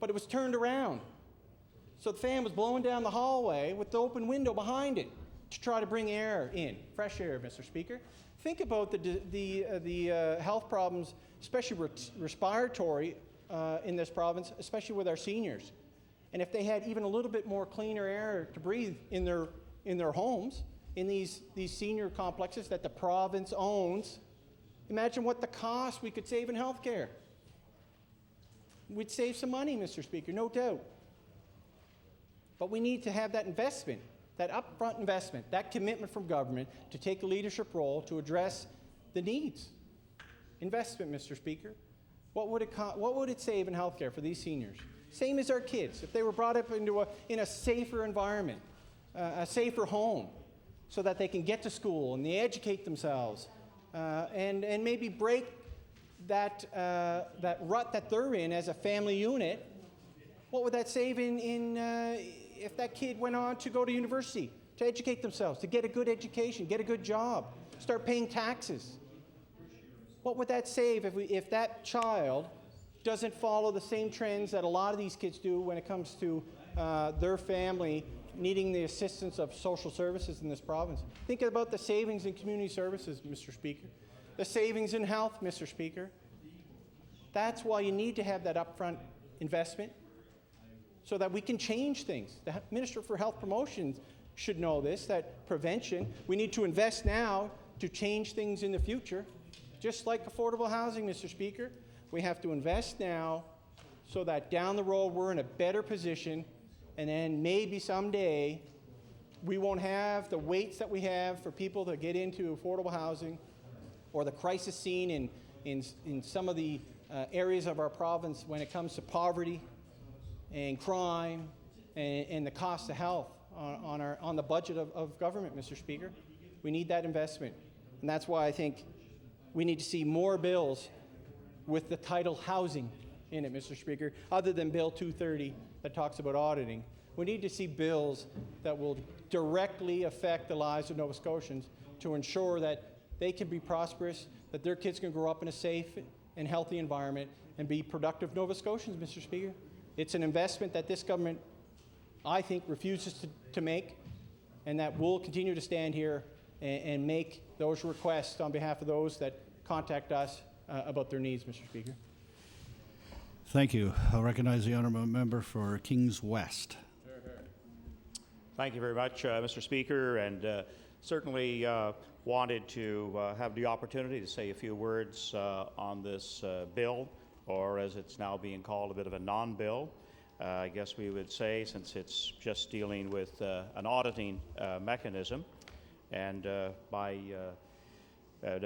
Speaker 5: but it was turned around. So the fan was blowing down the hallway with the open window behind it to try to bring air in, fresh air, Mr. Speaker. Think about the health problems, especially respiratory, in this province, especially with our seniors. And if they had even a little bit more cleaner air to breathe in their homes, in these senior complexes that the province owns, imagine what the cost we could save in healthcare. We'd save some money, Mr. Speaker, no doubt. But we need to have that investment, that upfront investment, that commitment from government to take a leadership role to address the needs. Investment, Mr. Speaker. What would it save in healthcare for these seniors? Same as our kids. If they were brought up in a safer environment, a safer home, so that they can get to school and they educate themselves, and maybe break that rut that they're in as a family unit. What would that save if that kid went on to go to university, to educate themselves, to get a good education, get a good job, start paying taxes? What would that save if that child doesn't follow the same trends that a lot of these kids do when it comes to their family needing the assistance of social services in this province? Think about the savings in community services, Mr. Speaker. The savings in health, Mr. Speaker. That's why you need to have that upfront investment, so that we can change things. The Minister for Health Promotion should know this, that prevention, we need to invest now to change things in the future. Just like affordable housing, Mr. Speaker, we have to invest now so that down the road we're in a better position, and then maybe someday we won't have the waits that we have for people to get into affordable housing, or the crisis seen in some of the areas of our province when it comes to poverty and crime and the cost of health on the budget of government, Mr. Speaker. We need that investment. And that's why I think we need to see more bills with the title housing in it, Mr. Speaker, other than Bill 230 that talks about auditing. We need to see bills that will directly affect the lives of Nova Scotians to ensure that they can be prosperous, that their kids can grow up in a safe and healthy environment and be productive Nova Scotians, Mr. Speaker. It's an investment that this government, I think, refuses to make, and that will continue to stand here and make those requests on behalf of those that contact us about their needs, Mr. Speaker.
Speaker 6: Thank you. I'll recognize the honourable member for Kings West.
Speaker 8: Thank you very much, Mr. Speaker, and certainly wanted to have the opportunity to say a few words on this bill, or as it's now being called, a bit of a non-bill. I guess we would say, since it's just dealing with an auditing mechanism. And the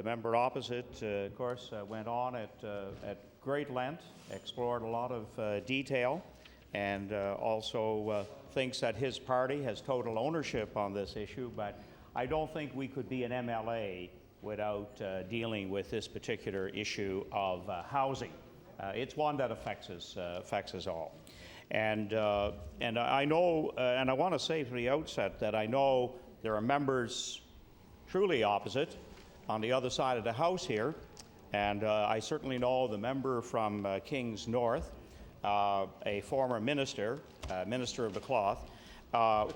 Speaker 8: member opposite, of course, went on at great length, explored a lot of detail, and also thinks that his party has total ownership on this issue. But I don't think we could be an MLA without dealing with this particular issue of housing. It's one that affects us all. And I know, and I want to say from the outset that I know there are members truly opposite on the other side of the House here, and I certainly know the member from Kings North, a former minister, Minister of the Cloth,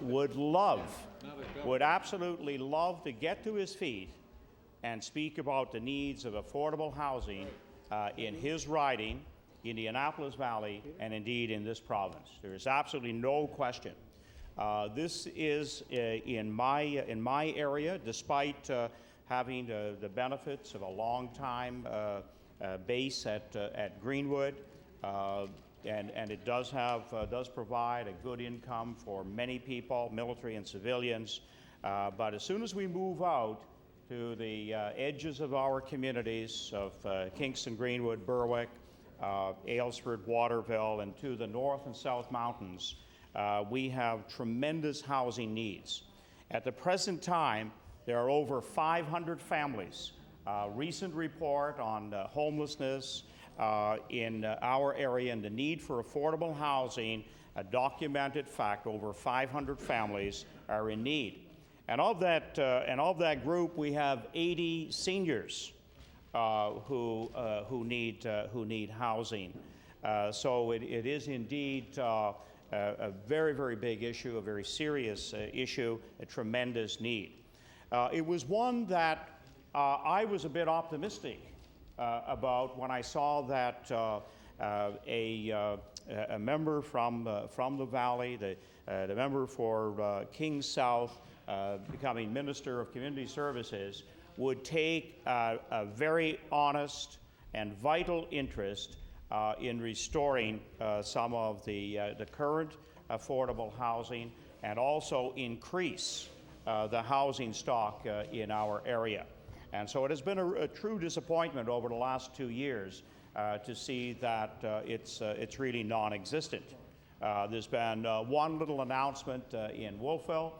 Speaker 8: would absolutely love to get to his feet and speak about the needs of affordable housing in his riding, Indianapolis Valley, and indeed in this province. There is absolutely no question. This is in my area, despite having the benefits of a long-time base at Greenwood, and it does provide a good income for many people, military and civilians. But as soon as we move out to the edges of our communities of Kingston, Greenwood, Berwick, Aylesford, Waterville, and to the north and south mountains, we have tremendous housing needs. At the present time, there are over 500 families. Recent report on homelessness in our area and the need for affordable housing, a documented fact, over 500 families are in need. And of that group, we have 80 seniors who need housing. So it is indeed a very, very big issue, a very serious issue, a tremendous need. It was one that I was a bit optimistic about when I saw that a member from the Valley, the member for Kings South, becoming Minister of Community Services, would take a very honest and vital interest in restoring some of the current affordable housing, and also increase the housing stock in our area. And so it has been a true disappointment over the last 2 years to see that it's really non-existent. There's been one little announcement in Wolfville.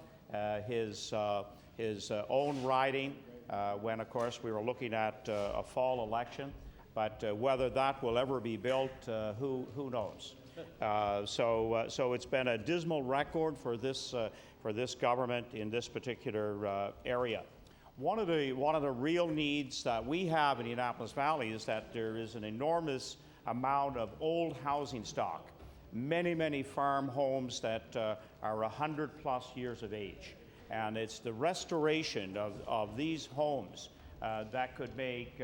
Speaker 8: His his own riding when, of course, we were looking at a fall election. But whether that will ever be built, who knows? So it's been a dismal record for this government in this particular area. One of the real needs that we have in the Annapolis Valley is that there is an enormous amount of old housing stock. Many farm homes that are 100+ years of age. And it's the restoration of these homes that could make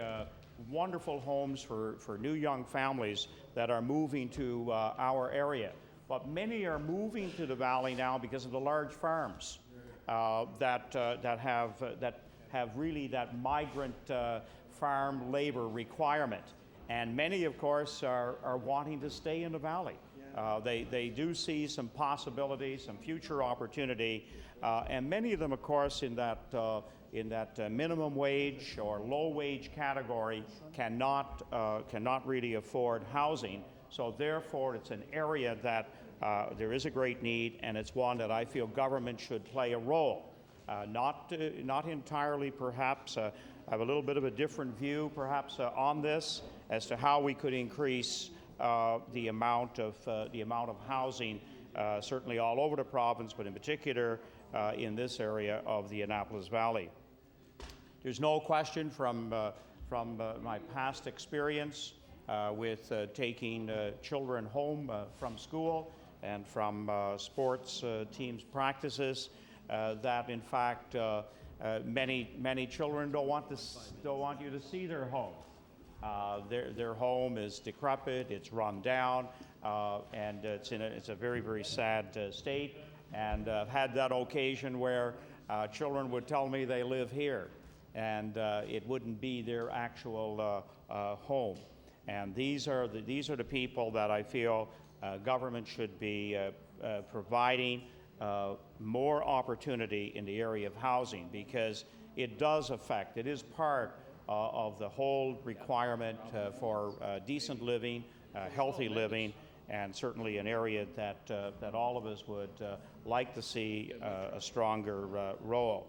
Speaker 8: wonderful homes for new young families that are moving to our area. But many are moving to the valley now because of the large farms that have really that migrant farm labor requirement. And many, of course, are wanting to stay in the valley. They do see some possibilities, some future opportunity, and many of them, of course, in that minimum wage or low wage category cannot really afford housing. So therefore, it's an area that there is a great need, and it's one that I feel government should play a role. Not entirely, perhaps. I have a little bit of a different view, perhaps, on this as to how we could increase the amount of housing, certainly all over the province, but in particular in this area of the Annapolis Valley. There's no question from my past experience with taking children home from school and from sports teams practices that, in fact, many children don't want you to see their home. Their home is decrepit, it's run down, and it's a very sad state. And I've had that occasion where children would tell me they live here, and it wouldn't be their actual home. And these are the people that I feel government should be providing more opportunity in the area of housing, because it is part of the whole requirement for decent living, healthy living, and certainly an area that all of us would like to see a stronger role.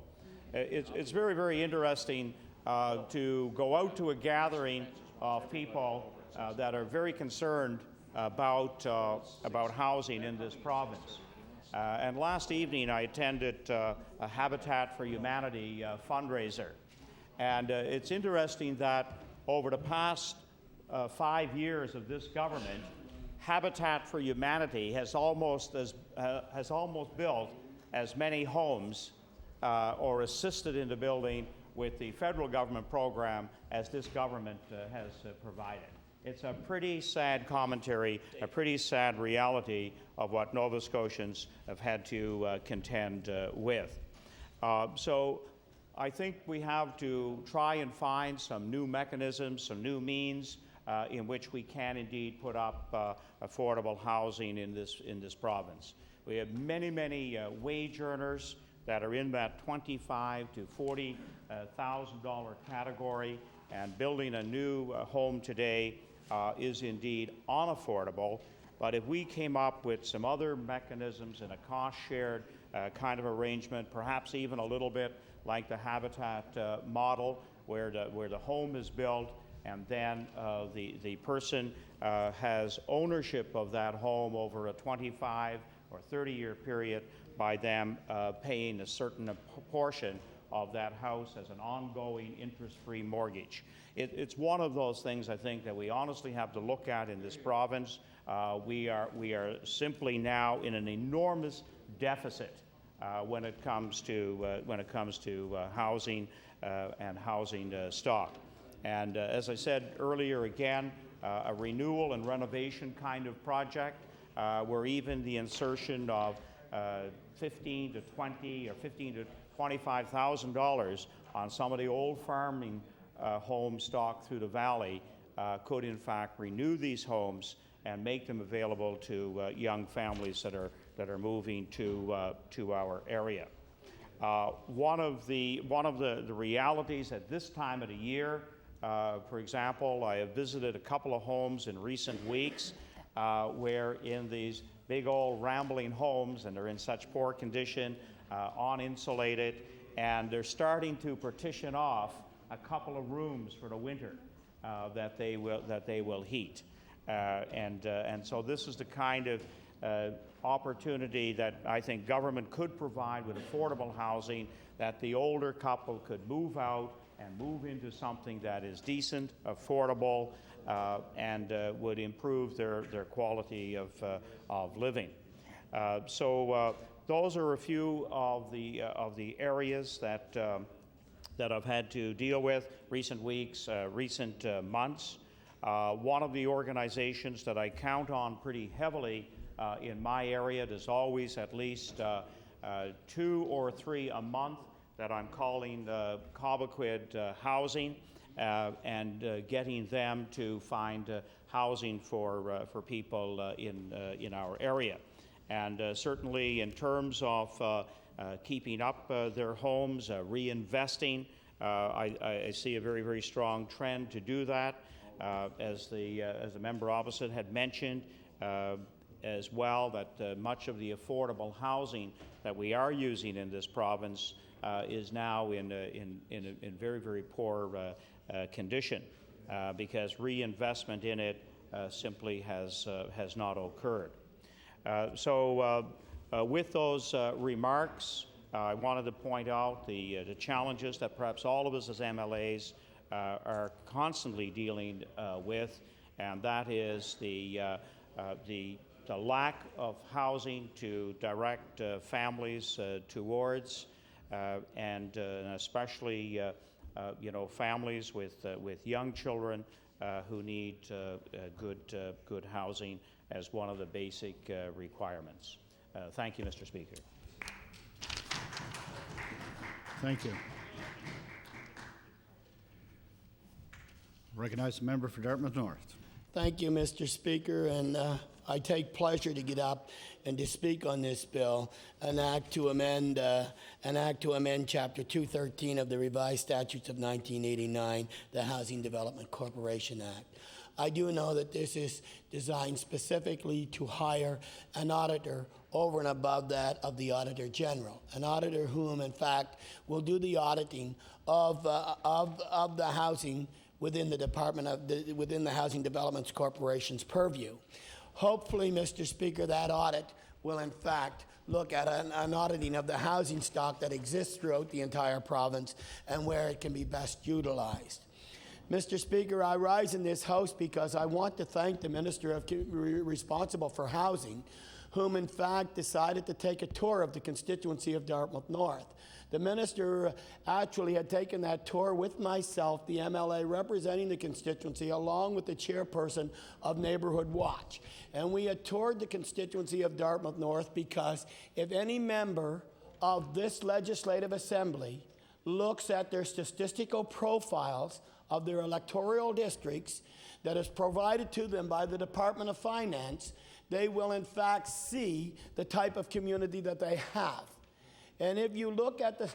Speaker 8: It's very interesting to go out to a gathering of people that are very concerned about housing in this province. And last evening I attended a Habitat for Humanity fundraiser. And it's interesting that over the past 5 years of this government, Habitat for Humanity has almost built as many homes or assisted in the building with the federal government program as this government has provided. It's a pretty sad commentary, a pretty sad reality of what Nova Scotians have had to contend with. So I think we have to try and find some new mechanisms, some new means in which we can indeed put up affordable housing in this province. We have many wage earners that are in that $25,000 to $40,000 category, and building a new home today is indeed unaffordable. But if we came up with some other mechanisms in a cost-shared kind of arrangement, perhaps even a little bit like the Habitat model, where the home is built and then the person has ownership of that home over a 25 or 30-year period by them paying a certain portion of that house as an ongoing interest-free mortgage. It's one of those things, I think, that we honestly have to look at in this province. We are simply now in an enormous deficit when it comes to housing and housing stock. And as I said earlier, again, a renewal and renovation kind of project where even the insertion of $15,000 to $20,000 or $15,000 to $25,000 on some of the old farming home stock through the valley could in fact renew these homes and make them available to young families that are moving to our area. One of the realities at this time of the year, for example, I have visited a couple of homes in recent weeks where in these big old rambling homes, and they're in such poor condition, uninsulated, and they're starting to partition off a couple of rooms for the winter that they will heat. And so this is the kind of opportunity that I think government could provide with affordable housing, that the older couple could move out and move into something that is decent, affordable, and would improve their quality of living. So those are a few of the areas that I've had to deal with recent weeks, recent months. One of the organizations that I count on pretty heavily in my area, there's always at least 2 or 3 a month that I'm calling Cobequid Housing, and getting them to find housing for people in our area. And certainly in terms of keeping up their homes, reinvesting, I see a very, very strong trend to do that. As the member opposite had mentioned as well, that much of the affordable housing that we are using in this province is now in very, very poor condition because reinvestment in it simply has not occurred. So with those remarks, I wanted to point out the challenges that perhaps all of us as MLAs are constantly dealing with, and that is the lack of housing to direct families towards, and especially families with young children who need good housing as one of the basic requirements. Thank you, Mr. Speaker.
Speaker 6: Thank you. Recognize the member for Dartmouth North.
Speaker 10: Thank you, Mr. Speaker, and I take pleasure to get up and to speak on this bill, an act to amend Chapter 213 of the Revised Statutes of 1989, the Housing Development Corporation Act. I do know that this is designed specifically to hire an auditor over and above that of the Auditor General, an auditor whom, in fact, will do the auditing of the housing within the within the Housing Development Corporation's purview. Hopefully, Mr. Speaker, that audit will, in fact, look at an auditing of the housing stock that exists throughout the entire province and where it can be best utilized. Mr. Speaker, I rise in this House because I want to thank the Minister responsible for housing, whom in fact decided to take a tour of the constituency of Dartmouth North. The Minister actually had taken that tour with myself, the MLA representing the constituency, along with the chairperson of Neighbourhood Watch. And we had toured the constituency of Dartmouth North because if any member of this Legislative Assembly looks at their statistical profiles of their electoral districts that is provided to them by the Department of Finance, they will in fact see the type of community that they have. And if you look at the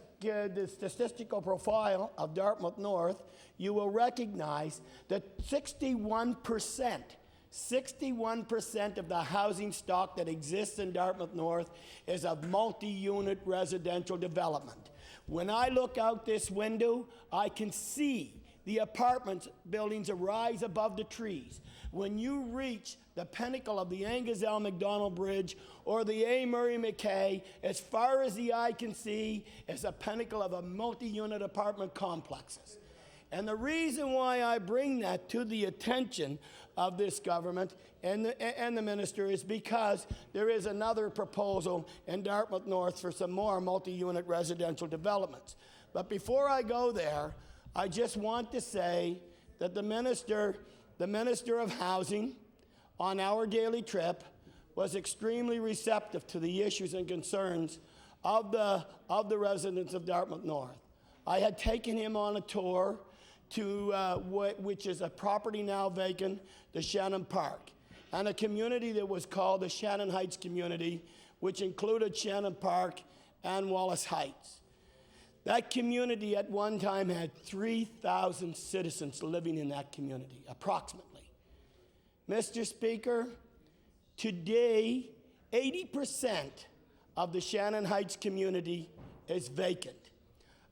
Speaker 10: statistical profile of Dartmouth North, you will recognize that 61% of the housing stock that exists in Dartmouth North is of multi-unit residential development. When I look out this window, I can see the apartment buildings arise above the trees. When you reach the pinnacle of the Angus L. MacDonald Bridge or the A. Murray McKay, as far as the eye can see, is a pinnacle of a multi-unit apartment complexes. And the reason why I bring that to the attention of this government and the minister is because there is another proposal in Dartmouth North for some more multi-unit residential developments. But before I go there, I just want to say that the Minister of Housing on our daily trip was extremely receptive to the issues and concerns of the residents of Dartmouth North. I had taken him on a tour to which is a property now vacant, the Shannon Park, and a community that was called the Shannon Heights community, which included Shannon Park and Wallace Heights. That community at one time had 3,000 citizens living in that community, approximately. Mr. Speaker, today, 80% of the Shannon Heights community is vacant.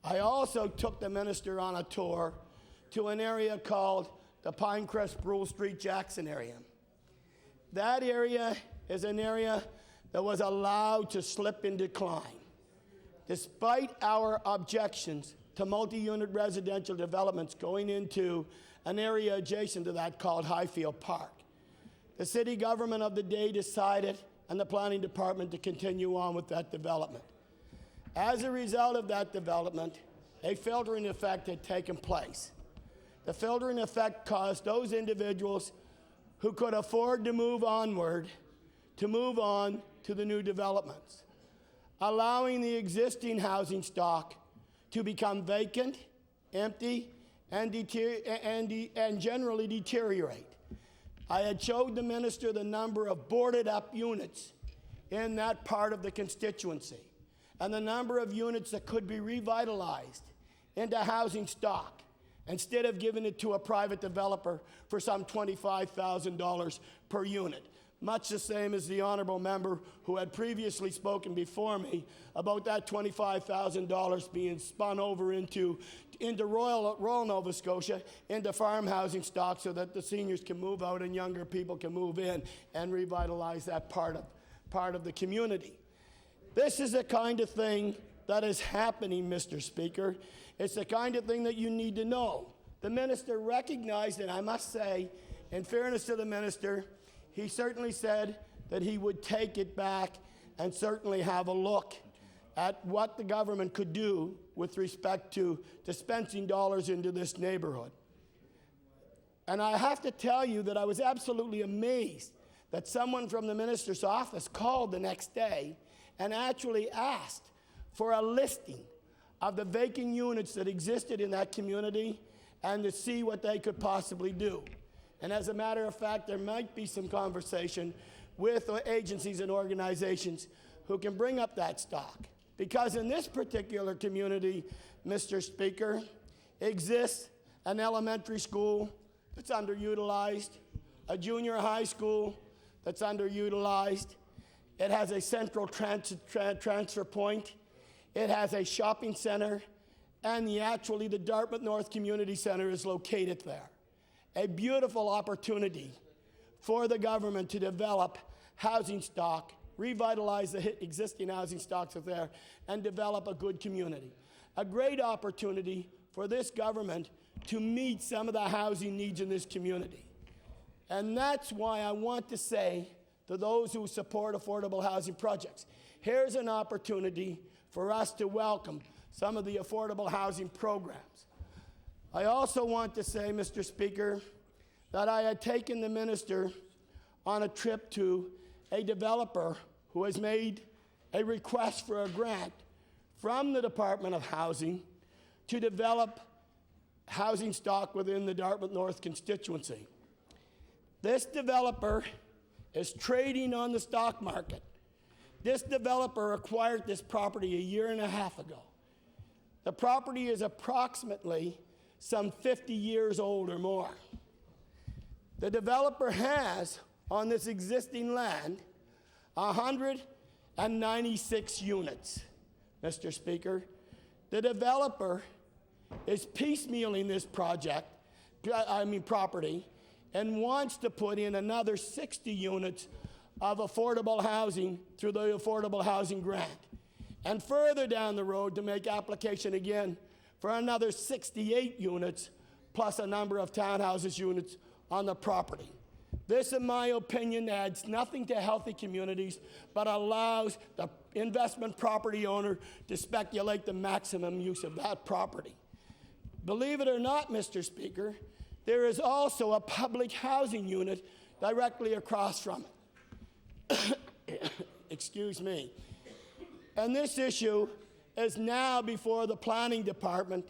Speaker 10: I also took the minister on a tour to an area called the Pinecrest, Brule Street, Jackson area. That area is an area that was allowed to slip in decline. Despite our objections to multi-unit residential developments going into an area adjacent to that called Highfield Park, the city government of the day decided, and the planning department, to continue on with that development. As a result of that development, a filtering effect had taken place. The filtering effect caused those individuals who could afford to move onward to move on to the new developments, allowing the existing housing stock to become vacant, empty, and generally deteriorate. I had showed the minister the number of boarded up units in that part of the constituency and the number of units that could be revitalized into housing stock instead of giving it to a private developer for some $25,000 per unit. Much the same as the honourable member who had previously spoken before me about that $25,000 being spun over into Royal Nova Scotia, into farm housing stock so that the seniors can move out and younger people can move in and revitalize that part of the community. This is the kind of thing that is happening, Mr. Speaker. It's the kind of thing that you need to know. The minister recognized it, I must say, in fairness to the minister, he certainly said that he would take it back and certainly have a look at what the government could do with respect to dispensing dollars into this neighborhood. And I have to tell you that I was absolutely amazed that someone from the minister's office called the next day and actually asked for a listing of the vacant units that existed in that community and to see what they could possibly do. And as a matter of fact, there might be some conversation with agencies and organizations who can bring up that stock. Because in this particular community, Mr. Speaker, exists an elementary school that's underutilized, a junior high school that's underutilized. It has a central transfer point. It has a shopping center, and the Dartmouth North Community Center is located there. A beautiful opportunity for the government to develop housing stock, revitalize the existing housing stocks that are there, and develop a good community. A great opportunity for this government to meet some of the housing needs in this community. And that's why I want to say to those who support affordable housing projects, here's an opportunity for us to welcome some of the affordable housing programs. I also want to say, Mr. Speaker, that I had taken the minister on a trip to a developer who has made a request for a grant from the Department of Housing to develop housing stock within the Dartmouth North constituency. This developer is trading on the stock market. This developer acquired this property a year and a half ago. The property is approximately some 50 years old or more. The developer has, on this existing land, 196 units, Mr. Speaker. The developer is piecemealing this property, and wants to put in another 60 units of affordable housing through the Affordable Housing Grant. And further down the road to make application again for another 68 units plus a number of townhouses units on the property. This, in my opinion, adds nothing to healthy communities, but allows the investment property owner to speculate the maximum use of that property. Believe it or not, Mr. Speaker, there is also a public housing unit directly across from it. Excuse me. And this issue is now before the planning department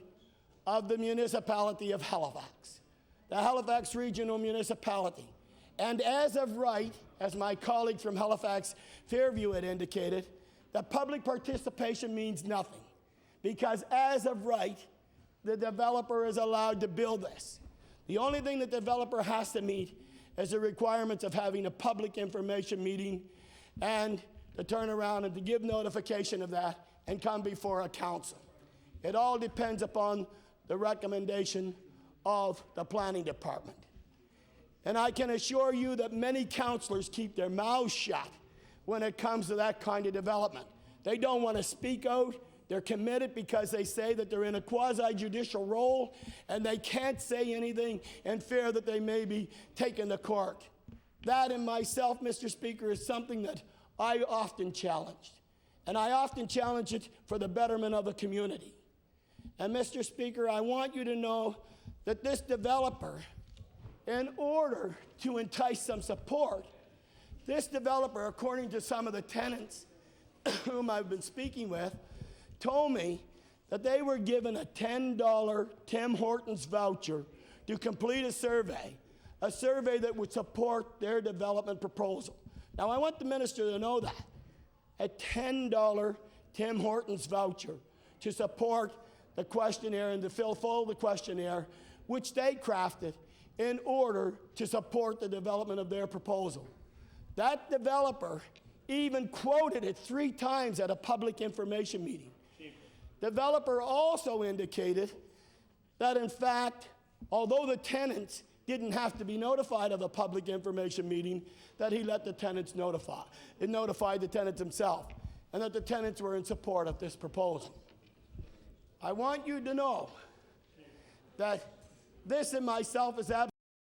Speaker 10: of the municipality of Halifax, the Halifax Regional Municipality. And as of right, as my colleague from Halifax Fairview had indicated, that public participation means nothing, because as of right, the developer is allowed to build this. The only thing the developer has to meet is the requirements of having a public information meeting and to turn around and to give notification of that and come before a council. It all depends upon the recommendation of the planning department. And I can assure you that many councillors keep their mouths shut when it comes to that kind of development. They don't want to speak out. They're committed because they say that they're in a quasi-judicial role and they can't say anything in fear that they may be taken to court. That in myself, Mr. Speaker, is something that I often challenged. And I often challenge it for the betterment of the community. And Mr. Speaker, I want you to know that this developer, in order to entice some support, this developer, according to some of the tenants whom I've been speaking with, told me that they were given a $10 Tim Hortons voucher to complete a survey that would support their development proposal. Now, I want the minister to know that. A $10 Tim Hortons voucher to support the questionnaire and to fill the questionnaire, which they crafted in order to support the development of their proposal. That developer even quoted it 3 times at a public information meeting. Developer also indicated that, in fact, although the tenants didn't have to be notified of a public information meeting, that he let the tenants notify. It notified the tenants himself, and that the tenants were in support of this proposal. I want you to know that this in myself is absolutely